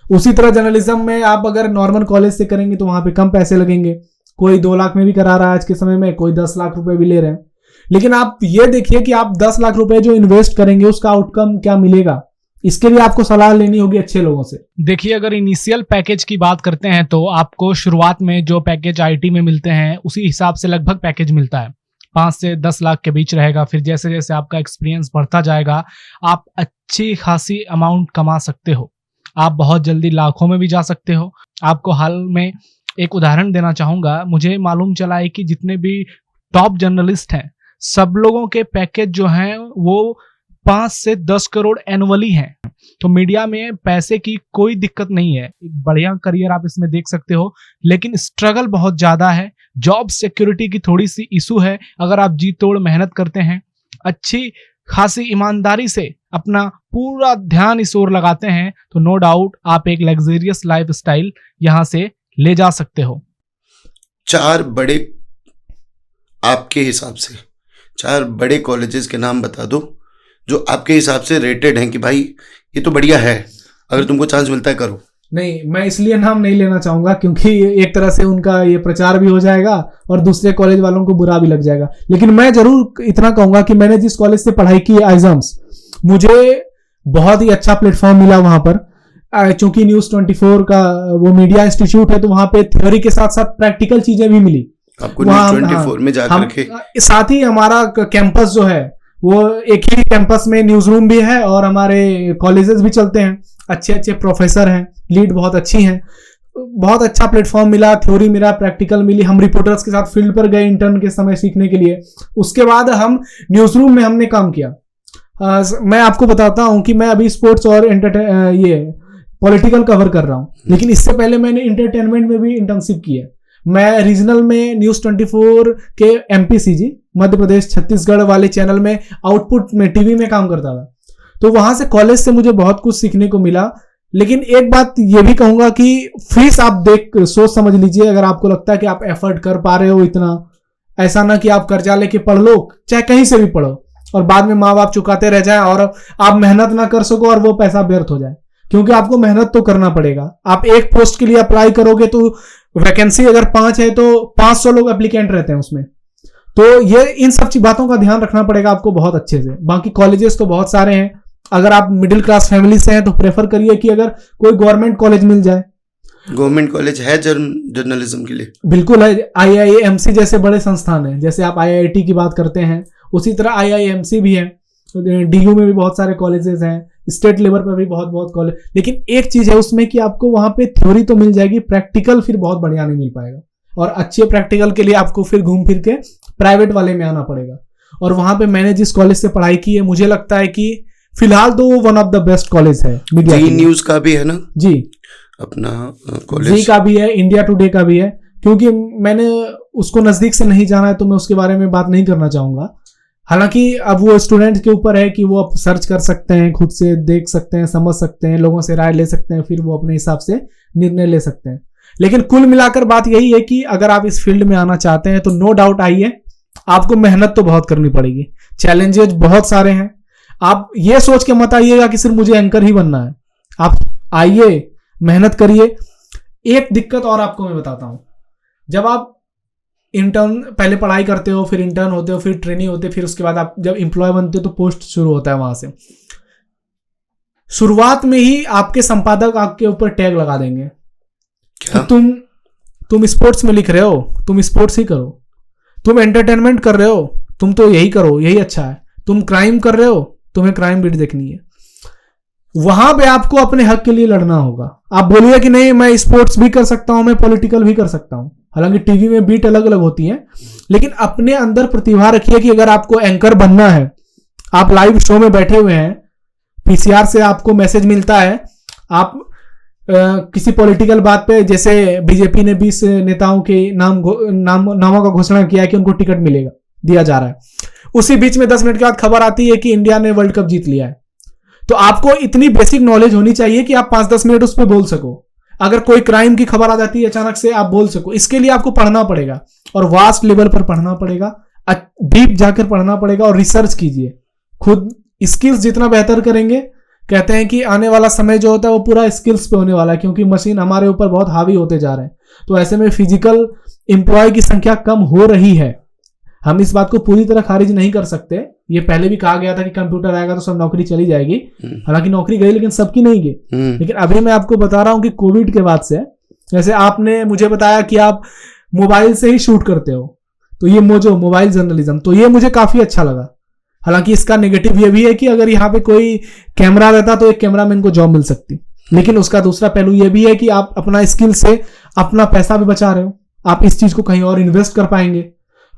उसी तरह जर्नलिज्म में आप अगर नॉर्मल कॉलेज से करेंगे तो वहां पे कम पैसे लगेंगे। कोई 2 लाख में भी करा रहा है आज के समय में, कोई 10 लाख रुपए भी ले रहे हैं। लेकिन आप ये देखिए कि आप 10 लाख रुपए जो इन्वेस्ट करेंगे उसका आउटकम क्या मिलेगा, इसके लिए आपको सलाह लेनी होगी अच्छे लोगों से। देखिए, अगर इनिशियल पैकेज की बात करते हैं तो आपको शुरुआत में जो पैकेज आईटी में मिलते हैं उसी हिसाब से लगभग पैकेज मिलता है, 5 से 10 लाख के बीच रहेगा। फिर जैसे जैसे आपका एक्सपीरियंस बढ़ता जाएगा, आप अच्छी खासी अमाउंट कमा सकते हो, आप बहुत जल्दी लाखों में भी जा सकते हो। आपको हाल में एक उदाहरण देना चाहूंगा। मुझे मालूम चला है कि जितने भी टॉप जर्नलिस्ट हैं, सब लोगों के पैकेज जो हैं वो 5 से 10 करोड़ एनुअली हैं। तो मीडिया में पैसे की कोई दिक्कत नहीं है, एक बढ़िया करियर आप इसमें देख सकते हो, लेकिन स्ट्रगल बहुत ज्यादा है। जॉब सिक्योरिटी की थोड़ी सी इशू है। अगर आप जी तोड़ मेहनत करते हैं, अच्छी खासी ईमानदारी से अपना पूरा ध्यान इस ओर लगाते हैं, तो नो डाउट आप एक लग्जरियस लाइफ स्टाइल यहां से ले जा सकते हो। 4 बड़े, आपके हिसाब से 4 बड़े कॉलेजेस के नाम बता दो जो आपके हिसाब से रेटेड हैं कि भाई ये तो बढ़िया है, अगर तुमको चांस मिलता है करो। नहीं, मैं इसलिए नाम नहीं लेना चाहूंगा क्योंकि एक तरह से उनका ये प्रचार भी हो जाएगा और दूसरे कॉलेज वालों को बुरा भी लग जाएगा। लेकिन मैं जरूर इतना कहूंगा कि मैंने जिस कॉलेज से पढ़ाई की, आइजम्स, मुझे बहुत ही अच्छा प्लेटफॉर्म मिला वहां पर। चूंकि न्यूज 24 का वो मीडिया इंस्टीट्यूट है, तो वहां पे थ्योरी के साथ साथ प्रैक्टिकल चीजें भी मिली आपको न्यूज 24 में जाकर के। साथ ही हमारा कैंपस जो है वो एक ही कैंपस में न्यूज रूम भी है और हमारे कॉलेजेस भी चलते हैं, अच्छे अच्छे प्रोफेसर हैं, लीड बहुत अच्छी हैं, बहुत अच्छा प्लेटफॉर्म मिला, थ्योरी मिला, प्रैक्टिकल मिली। हम रिपोर्टर्स के साथ फील्ड पर गए इंटर्न के समय सीखने के लिए। उसके बाद हम न्यूज रूम में हमने काम किया। मैं आपको बताता हूं कि मैं अभी स्पोर्ट्स और ये पॉलिटिकल कवर कर रहा हूं, लेकिन इससे पहले मैंने इंटरटेनमेंट में भी इंटर्नशिप की है। मैं रीजनल में न्यूज 24 के एमपीसीजी, मध्य प्रदेश छत्तीसगढ़ वाले चैनल में आउटपुट में टीवी में काम करता था। तो वहां से कॉलेज से मुझे बहुत कुछ सीखने को मिला। लेकिन एक बात ये भी कहूंगा कि फीस आप सोच समझ लीजिए। अगर आपको लगता है कि आप एफर्ट कर पा रहे हो इतना, ऐसा ना कि आप कर्जा लेके पढ़ लो, चाहे कहीं से भी पढ़ो, और बाद में माँ बाप चुकाते रह जाए और आप मेहनत ना कर सको और वो पैसा व्यर्थ हो जाए। क्योंकि आपको मेहनत तो करना पड़ेगा। आप एक पोस्ट के लिए अप्लाई करोगे तो वैकेंसी अगर 5 है तो 500 लोग एप्लीकेंट रहते हैं उसमें। तो ये इन सब बातों का ध्यान रखना पड़ेगा आपको बहुत अच्छे से। बाकी कॉलेजेस तो बहुत सारे हैं, अगर आप मिडिल क्लास फैमिली से हैं तो प्रेफर करिए कि अगर कोई गवर्नमेंट कॉलेज मिल जाए। गवर्नमेंट कॉलेज है जर्नलिज्म के लिए? बिल्कुल है, IIMC जैसे बड़े संस्थान हैं, जैसे आप IIT की बात करते हैं उसी तरह IIMC भी है, DU में भी बहुत सारे कॉलेजेस हैं, स्टेट लेवल पर भी बहुत कॉलेज। लेकिन एक चीज है उसमें कि आपको वहां पे थ्योरी तो मिल जाएगी, प्रैक्टिकल फिर बहुत बढ़िया नहीं मिल पाएगा, और अच्छे प्रैक्टिकल के लिए आपको फिर घूम फिर के प्राइवेट वाले में आना पड़ेगा। और वहां पे मैंने जिस कॉलेज से पढ़ाई की है मुझे लगता है कि फिलहाल तो वो one of the best college है। मीडिया जी न्यूज का भी है ना? जी, अपना कॉलेज जी का भी है, इंडिया टुडे का भी है। क्योंकि मैंने उसको नजदीक से नहीं जाना है तो मैं उसके बारे में बात नहीं करना चाहूंगा। हालांकि अब वो स्टूडेंट के ऊपर है कि वो अब सर्च कर सकते हैं, खुद से देख सकते हैं, समझ सकते हैं, लोगों से राय ले सकते हैं, फिर वो अपने हिसाब से निर्णय ले सकते हैं। लेकिन कुल मिलाकर बात यही है कि अगर आप इस फील्ड में आना चाहते हैं तो नो डाउट आइए, आपको मेहनत तो बहुत करनी पड़ेगी, चैलेंजेस बहुत सारे हैं। आप ये सोच के मत आइएगा कि सिर्फ मुझे एंकर ही बनना है, आप आइए, मेहनत करिए। एक दिक्कत और आपको मैं बताता हूं, जब आप इंटर्न पहले पढ़ाई करते हो, फिर इंटर्न होते हो, फिर ट्रेनिंग होते हो, फिर उसके बाद आप जब एम्प्लॉय बनते हो तो पोस्ट शुरू होता है वहां से। शुरुआत में ही आपके संपादक आपके ऊपर टैग लगा देंगे क्या? तुम स्पोर्ट्स में लिख रहे हो, तुम स्पोर्ट्स ही करो, तुम एंटरटेनमेंट कर रहे हो, तुम तो यही करो, यही अच्छा है, तुम क्राइम कर रहे हो, तुम्हें क्राइम बीट देखनी है। वहां पे आपको अपने हक के लिए लड़ना होगा। आप बोलिए कि नहीं मैं स्पोर्ट्स भी कर सकता हूं, मैं पॉलिटिकल भी कर सकता हूं, हालांकि टीवी में बीट अलग अलग होती है, लेकिन अपने अंदर प्रतिभा रखिए कि अगर आपको एंकर बनना है, आप लाइव शो में बैठे हुए हैं, पीसीआर से आपको मैसेज मिलता है, आप किसी पॉलिटिकल बात पे, जैसे बीजेपी ने 20 नेताओं के नामों का घोषणा किया है कि उनको टिकट मिलेगा, दिया जा रहा है, उसी बीच में 10 मिनट के बाद खबर आती है कि इंडिया ने वर्ल्ड कप जीत लिया है। तो आपको इतनी बेसिक नॉलेज होनी चाहिए कि आप 5-10 मिनट उस पर बोल सको। अगर कोई क्राइम की खबर आ जाती है अचानक से, आप बोल सको। इसके लिए आपको पढ़ना पड़ेगा, और वास्ट लेवल पर पढ़ना पड़ेगा, डीप जाकर पढ़ना पड़ेगा, और रिसर्च कीजिए खुद। स्किल्स जितना बेहतर करेंगे, कहते हैं कि आने वाला समय जो होता है वो पूरा स्किल्स पे होने वाला है, क्योंकि मशीन हमारे ऊपर बहुत हावी होते जा रहे हैं। तो ऐसे में फिजिकल एम्प्लॉय की संख्या कम हो रही है। हम इस बात को पूरी तरह खारिज नहीं कर सकते। ये पहले भी कहा गया था कि कंप्यूटर आएगा तो सब नौकरी चली जाएगी, हालांकि नौकरी गई लेकिन सबकी नहीं गई। लेकिन अभी मैं आपको बता रहा हूं कि कोविड के बाद से, जैसे आपने मुझे बताया कि आप मोबाइल से ही शूट करते हो, तो ये मोबाइल जर्नलिज्म, तो ये मुझे काफी अच्छा लगा। हालांकि इसका नेगेटिव ये भी है कि अगर यहाँ पे कोई कैमरा रहता तो एक कैमरामैन को जॉब मिल सकती, लेकिन उसका दूसरा पहलू ये भी है कि आप अपना स्किल से अपना पैसा भी बचा रहे हो, आप इस चीज को कहीं और इन्वेस्ट कर पाएंगे।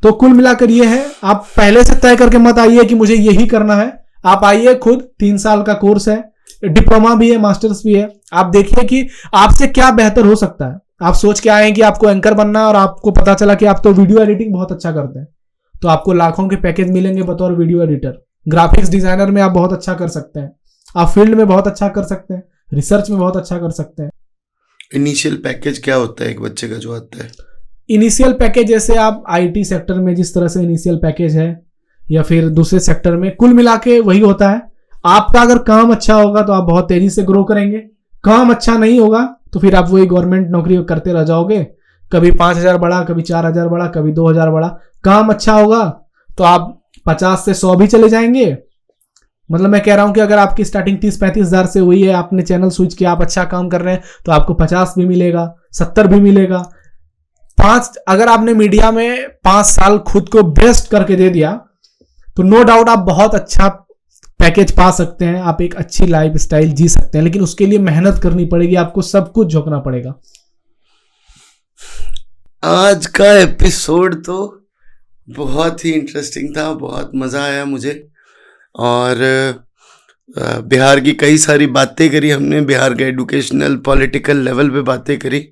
तो कुल मिलाकर ये है, आप पहले से तय करके मत आइए कि मुझे यही करना है। आप आइए, खुद 3 साल का कोर्स है, डिप्लोमा भी है, मास्टर्स भी है। आप देखिए कि आपसे क्या बेहतर हो सकता है। आप सोच के आए हैं कि आपको एंकर बनना है और आपको पता चला कि आप तो वीडियो एडिटिंग बहुत अच्छा करते हैं, तो आपको लाखों के पैकेज मिलेंगे बतौर वीडियो एडिटर। ग्राफिक्स डिजाइनर में आप बहुत अच्छा कर सकते हैं, आप फील्ड में बहुत अच्छा कर सकते हैं, रिसर्च में बहुत अच्छा कर सकते हैं। इनिशियल पैकेज क्या होता है एक बच्चे का जो आता है? इनिशियल पैकेज जैसे आप आईटी सेक्टर में जिस तरह से इनिशियल पैकेज है, या फिर दूसरे सेक्टर में, कुल मिला के वही होता है। आपका अगर काम अच्छा होगा तो आप बहुत तेजी से ग्रो करेंगे, काम अच्छा नहीं होगा तो फिर आप वही गवर्नमेंट नौकरी करते रह जाओगे, कभी 5,000 बढ़ा, कभी 4,000 बढ़ा, कभी 2,000 बढ़ा। काम अच्छा होगा तो आप 50 से 100 भी चले जाएंगे। मतलब मैं कह रहा हूं कि अगर आपकी स्टार्टिंग 30-35 हजार से हुई है, आपने चैनल स्विच किया, आप अच्छा काम कर रहे हैं, तो आपको 50 भी मिलेगा, 70 भी मिलेगा। अगर आपने मीडिया में 5 साल खुद को बेस्ट करके दे दिया तो नो डाउट आप बहुत अच्छा पैकेज पा सकते हैं, आप एक अच्छी लाइफ स्टाइल जी सकते हैं। लेकिन उसके लिए मेहनत करनी पड़ेगी, आपको सब कुछ झोंकना पड़ेगा। आज का एपिसोड तो बहुत ही इंटरेस्टिंग था, बहुत मज़ा आया मुझे। और बिहार की कई सारी बातें करी हमने, बिहार के एजुकेशनल पॉलिटिकल लेवल पे बातें करी।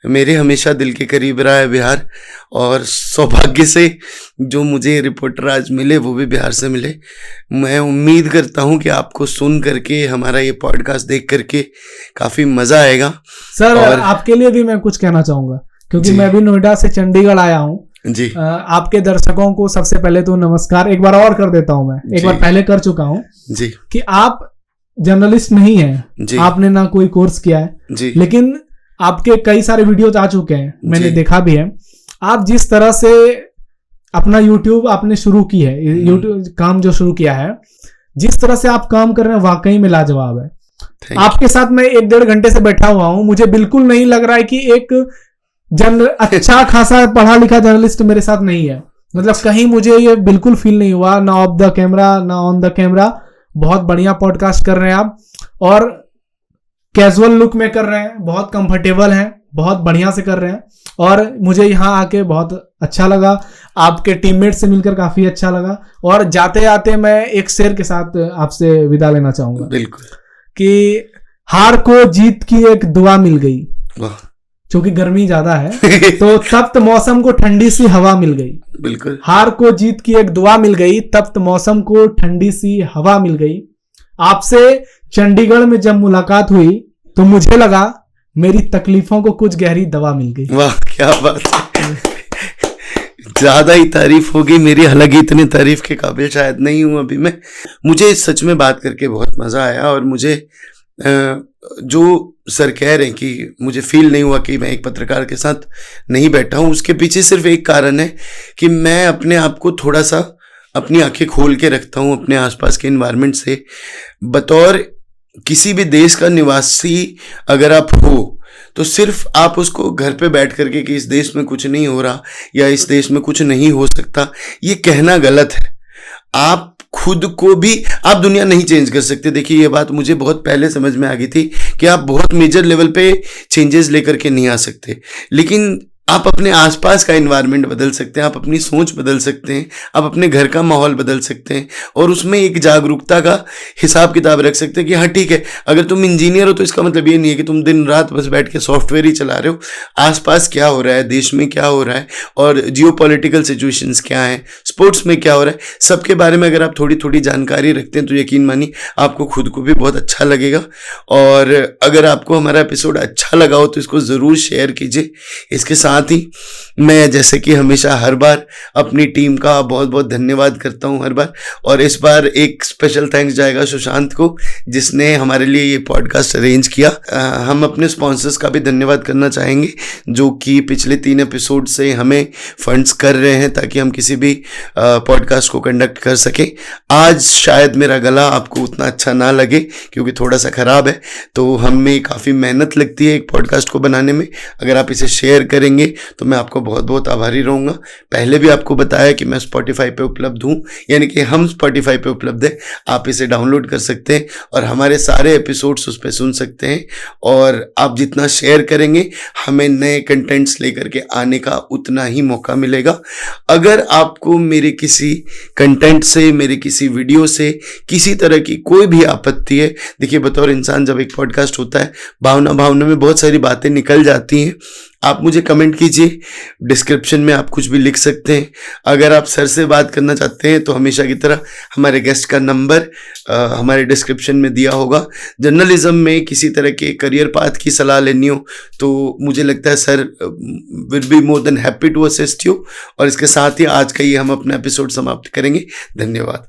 मेरे हमेशा दिल के करीब रहा है बिहार, और सौभाग्य से जो मुझे रिपोर्टर आज मिले वो भी बिहार से मिले। मैं उम्मीद करता हूं कि आपको सुन करके, हमारा ये पॉडकास्ट देख करके काफ़ी मज़ा आएगा। सर और आपके लिए भी मैं कुछ कहना चाहूँगा, क्योंकि मैं भी नोएडा से चंडीगढ़ आया हूँ जी। आपके दर्शकों को सबसे पहले तो नमस्कार एक बार और कर देता हूँ। मैं एक बार पहले कर चुका हूँ जी, कि आप जर्नलिस्ट नहीं है, जी। आपने ना कोई कोर्स किया है, जी लेकिन आपके कई सारे वीडियोज आ चुके हैं, मैंने जी। देखा भी है। आप जिस तरह से अपना यूट्यूब आपने शुरू की है, यूट्यूब काम जो शुरू किया है, जिस तरह से आप काम कर रहे हैं, वाकई में लाजवाब है। Thank आपके साथ मैं 1-1.5 घंटे से बैठा हुआ हूं, मुझे बिल्कुल नहीं लग रहा है कि एक अच्छा खासा पढ़ा लिखा जर्नलिस्ट मेरे साथ नहीं है। मतलब कहीं मुझे ये बिल्कुल फील नहीं हुआ, ना ऑफ द कैमरा ना ऑन द कैमरा। बहुत बढ़िया पॉडकास्ट कर रहे हैं आप, और कैजुअल लुक में कर रहे हैं, बहुत कंफर्टेबल हैं, बहुत बढ़िया से कर रहे हैं, और मुझे यहाँ आके बहुत अच्छा लगा। आपके टीममेट से मिलकर काफी अच्छा लगा। और जाते जाते मैं एक शेर के साथ आपसे विदा लेना चाहूंगा बिल्कुल। कि हार को जीत की एक दुआ मिल गई, वाह क्योंकि गर्मी ज्यादा है तो तप्त मौसम को ठंडी सी हवा मिल गई। बिल्कुल। हार को जीत की एक दुआ मिल गई, तप्त मौसम को ठंडी सी हवा मिल गई। आपसे चंडीगढ़ में जब मुलाकात हुई तो मुझे लगा मेरी तकलीफों को कुछ गहरी दवा मिल गई। वाह क्या बात है। ज्यादा ही तारीफ होगी मेरी, हालांकि इतनी तारीफ के काबिल शायद नहीं हूं अभी मैं। मुझे सच में बात करके बहुत मजा आया, और मुझे जो सर कह रहे हैं कि मुझे फील नहीं हुआ कि मैं एक पत्रकार के साथ नहीं बैठा हूं, उसके पीछे सिर्फ एक कारण है कि मैं अपने आप को थोड़ा सा अपनी आंखें खोल के रखता हूं अपने आसपास के एनवायरनमेंट से। बतौर किसी भी देश का निवासी अगर आप हो तो सिर्फ आप उसको घर पे बैठ करके कि इस देश में कुछ नहीं हो रहा या इस देश में कुछ नहीं हो सकता, ये कहना गलत है। आप खुद को भी, आप दुनिया नहीं चेंज कर सकते। देखिए ये बात मुझे बहुत पहले समझ में आ गई थी कि आप बहुत मेजर लेवल पे चेंजेस लेकर के नहीं आ सकते, लेकिन आप अपने आसपास का एनवायरनमेंट बदल सकते हैं, आप अपनी सोच बदल सकते हैं, आप अपने घर का माहौल बदल सकते हैं, और उसमें एक जागरूकता का हिसाब किताब रख सकते हैं कि हाँ ठीक है, अगर तुम इंजीनियर हो तो इसका मतलब ये नहीं है कि तुम दिन रात बस बैठ के सॉफ्टवेयर ही चला रहे हो। आसपास क्या हो रहा है, देश में क्या हो रहा है, और जियोपॉलिटिकल सिचुएशंस क्या हैं, स्पोर्ट्स में क्या हो रहा है, सबके बारे में अगर आप थोड़ी थोड़ी जानकारी रखते हैं तो यकीन मानिए आपको खुद को भी बहुत अच्छा लगेगा। और अगर आपको हमारा एपिसोड अच्छा लगा हो तो इसको ज़रूर शेयर कीजिए। इसके साथ ही मैं जैसे कि हमेशा हर बार अपनी टीम का बहुत बहुत धन्यवाद करता हूं हर बार, और इस बार एक स्पेशल थैंक्स जाएगा सुशांत को जिसने हमारे लिए ये पॉडकास्ट अरेंज किया। हम अपने स्पॉन्सर्स का भी धन्यवाद करना चाहेंगे जो कि पिछले 3 एपिसोड से हमें फंड्स कर रहे हैं ताकि हम किसी भी पॉडकास्ट को कंडक्ट कर सकें। आज शायद मेरा गला आपको उतना अच्छा ना लगे क्योंकि थोड़ा सा ख़राब है, तो हमें काफ़ी मेहनत लगती है एक पॉडकास्ट को बनाने में। अगर आप इसे शेयर करेंगे तो मैं आपको बहुत बहुत आभारी रहूँगा। पहले भी आपको बताया कि मैं स्पॉटिफाई पे उपलब्ध हूँ, यानी कि हम स्पॉटिफाई पे उपलब्ध है, आप इसे डाउनलोड कर सकते हैं और हमारे सारे एपिसोड्स उस पर सुन सकते हैं। और आप जितना शेयर करेंगे हमें नए कंटेंट्स लेकर के आने का उतना ही मौका मिलेगा। अगर आपको मेरे किसी कंटेंट से, मेरे किसी वीडियो से किसी तरह की कोई भी आपत्ति है, देखिए बतौर इंसान जब एक पॉडकास्ट होता है भावना में बहुत सारी बातें निकल जाती हैं। आप मुझे कमेंट कीजिए, डिस्क्रिप्शन में आप कुछ भी लिख सकते हैं। अगर आप सर से बात करना चाहते हैं तो हमेशा की तरह हमारे गेस्ट का नंबर हमारे डिस्क्रिप्शन में दिया होगा। जर्नलिज्म में किसी तरह के करियर पाथ की सलाह लेनी हो तो मुझे लगता है sir will be more than happy to assist you. और इसके साथ ही आज का ये हम अपना एपिसोड समाप्त करेंगे। धन्यवाद।